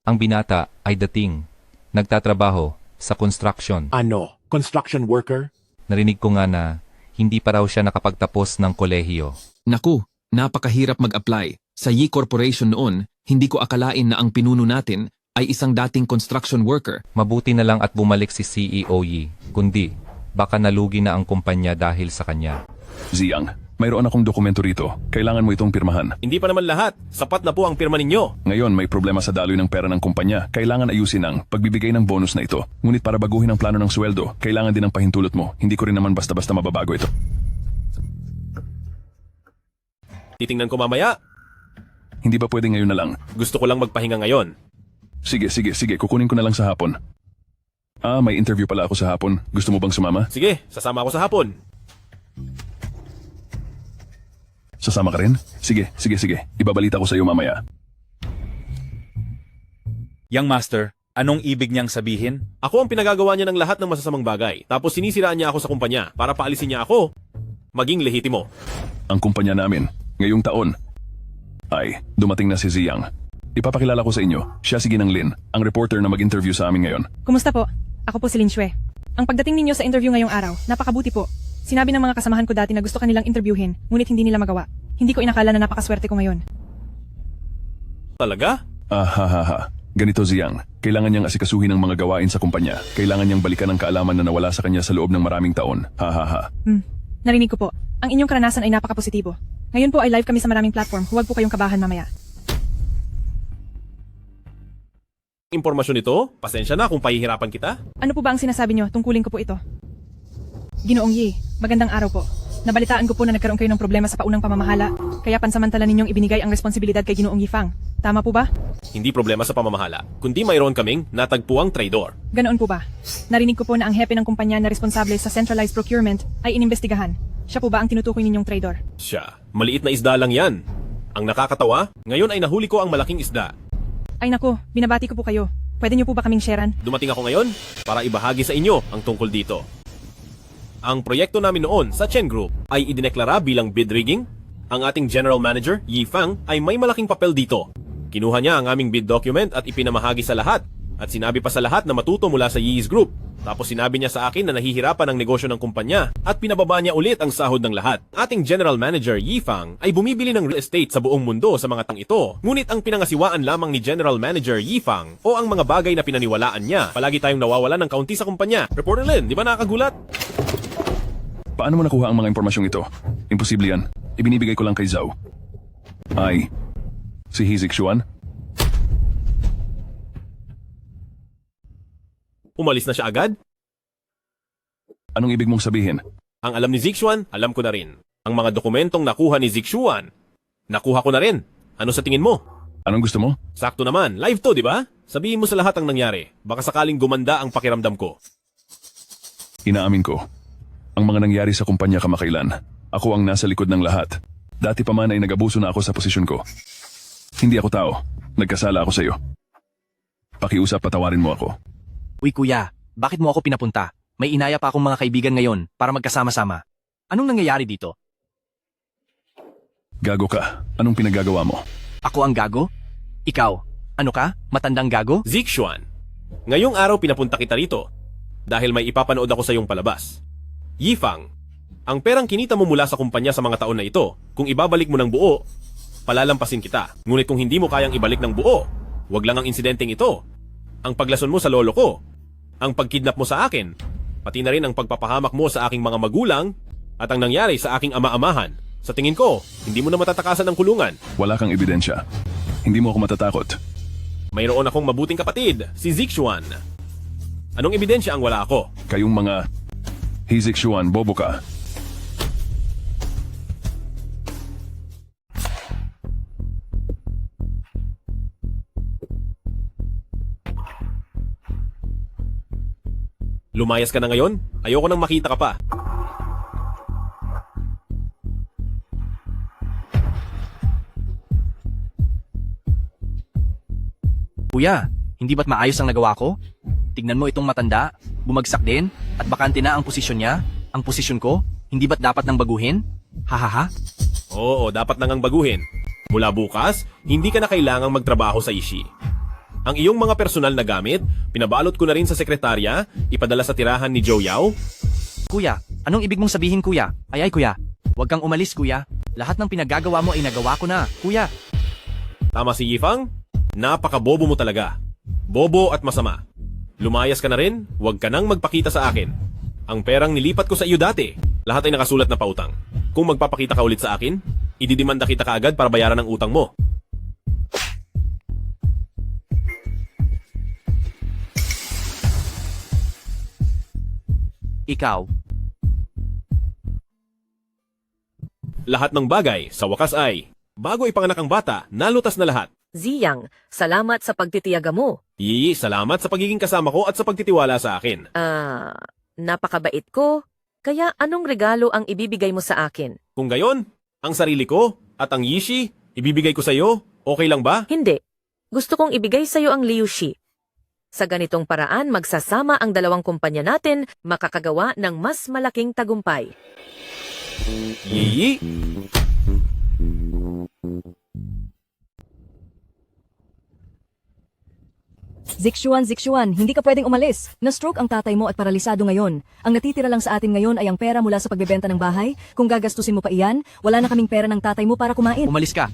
Ang binata ay dating nagtatrabaho sa construction. Ano? Construction worker? Narinig ko nga na hindi pa raw siya nakapagtapos ng kolehiyo. Naku, napakahirap mag-apply. Sa Yi Corporation noon, hindi ko akalain na ang pinuno natin ay isang dating construction worker. Mabuti na lang at bumalik si CEO Yi, kundi baka nalugi na ang kumpanya dahil sa kanya. Ziyang, mayroon akong dokumento rito. Kailangan mo itong pirmahan. Hindi pa naman lahat. Sapat na po ang pirma ninyo. Ngayon may problema sa daloy ng pera ng kumpanya. Kailangan ayusin ang pagbibigay ng bonus na ito. Ngunit para baguhin ang plano ng sweldo, kailangan din ang pahintulot mo. Hindi ko rin naman basta-basta mababago ito. Titingnan ko mamaya. Hindi ba pwede ngayon na lang? Gusto ko lang magpahinga ngayon. Sige. Kukunin ko na lang sa hapon. May interview pala ako sa hapon. Gusto mo bang sumama? Sige, sasama ako sa hapon. Sasama ka rin? Sige. Ibabalita ko sa iyo mamaya. Young Master, anong ibig niyang sabihin? Ako ang pinagagawa niya ng lahat ng masasamang bagay. Tapos sinisiraan niya ako sa kumpanya para paalisin niya ako. Maging lehitimo. Ang kumpanya namin, ngayong taon, ay dumating na si Ziyang. Ipapakilala ko sa inyo, siya si Ginang Lin, ang reporter na mag-interview sa amin ngayon. Kumusta po? Ako po si Lin Xue. Ang pagdating ninyo sa interview ngayong araw, napakabuti po. Sinabi ng mga kasamahan ko dati na gusto kanilang interviewin, ngunit hindi nila magawa. Hindi ko inakala na napakaswerte ko ngayon. Talaga? Ganito Ziyang, kailangan niyang asikasuhin ang mga gawain sa kumpanya. Kailangan niyang balikan ang kaalaman na nawala sa kanya sa loob ng maraming taon. Narinig ko po. Ang inyong karanasan ay napakapositibo. Ngayon po ay live kami sa maraming platform. Huwag po kayong kabahan mamaya. Impormasyon ito? Pasensya na kung pahihirapan kita. Ano po ba ang sinasabi nyo? Tungkulin ko po ito. Ginoong Yi, magandang araw po. Nabalitaan ko po na nagkaroon kayo ng problema sa paunang pamamahala, kaya pansamantala ninyong ibinigay ang responsibilidad kay Ginoong Yifang. Tama po ba? Hindi problema sa pamamahala, kundi mayroon kaming natagpuang traidor. Ganoon po ba? Narinig ko po na ang hepe ng kumpanya na responsable sa centralized procurement ay inimbestigahan. Siya po ba ang tinutukoy ninyong traidor? Siya, maliit na isda lang yan. Ang nakakatawa, ngayon ay nahuli ko ang malaking isda. Ay nako, binabati ko po kayo. Pwede niyo po ba kaming sharean? Dumating ako ngayon para ibahagi sa inyo ang tungkol dito. Ang proyekto namin noon sa Chen Group ay idineklara bilang bid rigging. Ang ating General Manager, Yifang, ay may malaking papel dito. Kinuha niya ang aming bid document at ipinamahagi sa lahat. At sinabi pa sa lahat na matuto mula sa Yi's Group. Tapos sinabi niya sa akin na nahihirapan ang negosyo ng kumpanya at pinababa niya ulit ang sahod ng lahat. Ating General Manager, Yifang, ay bumibili ng real estate sa buong mundo sa mga tang ito. Ngunit ang pinangasiwaan lamang ni General Manager Yifang o ang mga bagay na pinaniwalaan niya. Palagi tayong nawawala ng kaunti sa kumpanya. Reporter Lin, di ba nakakagulat? Paano mo nakuha ang mga impormasyong ito? Imposible yan. Ibinibigay ko lang kay Zhao. Ay, si He Zixuan? Umalis na siya agad? Anong ibig mong sabihin? Ang alam ni Zixuan, alam ko na rin. Ang mga dokumentong nakuha ni Zixuan, nakuha ko na rin. Ano sa tingin mo? Anong gusto mo? Sakto naman, live to, di ba? Sabihin mo sa lahat ang nangyari. Baka sakaling gumanda ang pakiramdam ko. Inaamin ko. Ang mga nangyari sa kumpanya kamakailan. Ako ang nasa likod ng lahat. Dati pa man ay nag-abuso na ako sa posisyon ko. Hindi ako tao. Nagkasala ako sa iyo. Pakiusap, patawarin mo ako. Uy kuya, bakit mo ako pinapunta? May inaya pa akong mga kaibigan ngayon para magkasama-sama. Anong nangyayari dito? Gago ka. Anong pinagagawa mo? Ako ang gago? Ikaw, ano ka? Matandang gago? Zixuan, ngayong araw pinapunta kita rito dahil may ipapanood ako sa iyong palabas. Yifang, ang perang kinita mo mula sa kumpanya sa mga taon na ito, kung ibabalik mo ng buo, palalampasin kita. Ngunit kung hindi mo kayang ibalik ng buo, wag lang ang insidenteng ito. Ang paglason mo sa lolo ko, ang pagkidnap mo sa akin, pati na rin ang pagpapahamak mo sa aking mga magulang at ang nangyari sa aking ama-amahan. Sa tingin ko, hindi mo na matatakasan ang kulungan. Wala kang ebidensya. Hindi mo ako matatakot. Mayroon akong mabuting kapatid, si Zixuan. Anong ebidensya ang wala ako? Kayong mga Hizixuan, bobo ka. Lumayas ka na ngayon? Ayoko nang makita ka pa. Kuya, hindi ba't maayos ang nagawa ko? Tignan mo itong matanda, bumagsak din, at bakante na ang posisyon niya. Ang posisyon ko, hindi ba't dapat nang baguhin? Hahaha. Oo, dapat nang ang baguhin. Mula bukas, hindi ka na kailangang magtrabaho sa Ishi. Ang iyong mga personal na gamit, pinabalot ko na rin sa sekretarya, ipadala sa tirahan ni Joe Yao. Kuya, anong ibig mong sabihin kuya? Ay kuya, huwag kang umalis kuya. Lahat ng pinagagawa mo ay nagawa ko na, kuya. Tama si Yifang? Napakabobo mo talaga. Bobo at masama. Lumayas ka na rin, huwag ka nang magpakita sa akin. Ang perang nilipat ko sa iyo dati, lahat ay nakasulat na pautang. Kung magpapakita ka ulit sa akin, ididimanda kita kaagad para bayaran ang utang mo. Ikaw, Lahat ng bagay, sa wakas ay, bago ipanganak ang bata, nalutas na lahat. Ziyang, salamat sa pagtitiyaga mo. Yi, salamat sa pagiging kasama ko at sa pagtitiwala sa akin. Napakabait ko. Kaya anong regalo ang ibibigay mo sa akin? Kung gayon, ang sarili ko at ang Yishi, ibibigay ko sa iyo, okay lang ba? Hindi. Gusto kong ibigay sa iyo ang Liushi. Sa ganitong paraan, magsasama ang dalawang kumpanya natin, makakagawa ng mas malaking tagumpay. Yi. Zixuan, hindi ka pwedeng umalis. Na-stroke ang tatay mo at paralisado ngayon. Ang natitira lang sa atin ngayon ay ang pera mula sa pagbebenta ng bahay. Kung gagastusin mo pa iyan, wala na kaming pera ng tatay mo para kumain. umalis ka.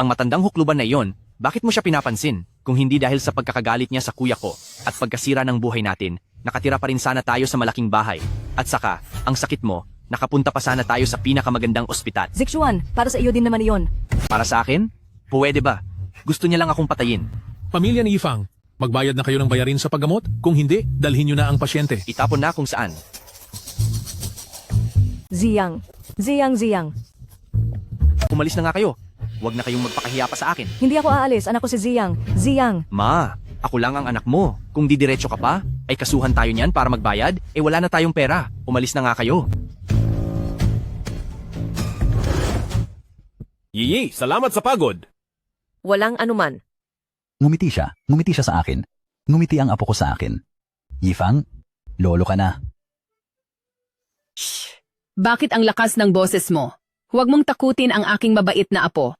Ang matandang hukluban na iyon, bakit mo siya pinapansin? Kung hindi dahil sa pagkakagalit niya sa kuya ko at pagkasira ng buhay natin, nakatira pa rin sana tayo sa malaking bahay. At saka, ang sakit mo, nakapunta pa sana tayo sa pinakamagandang ospital. Zixuan, para sa iyo din naman iyon. Para sa akin? Pwede ba? Gusto niya lang akong patayin. Pamilya ni Yifang, magbayad na kayo ng bayarin sa paggamot? Kung hindi, dalhin nyo na ang pasyente. Itapon na kung saan. Ziyang. Umalis na nga kayo. Huwag na kayong magpakahiya pa sa akin. Hindi ako aalis, anak ko si Ziyang. Ziyang. Ma, ako lang ang anak mo. Kung didiretso ka pa, ay kasuhan tayo niyan para magbayad, wala na tayong pera. Umalis na nga kayo. Yi, salamat sa pagod. Walang anuman. Ngumiti siya sa akin. Ngumiti ang apo ko sa akin. Yifang, lolo ka na. Bakit ang lakas ng boses mo? Huwag mong takutin ang aking mabait na apo.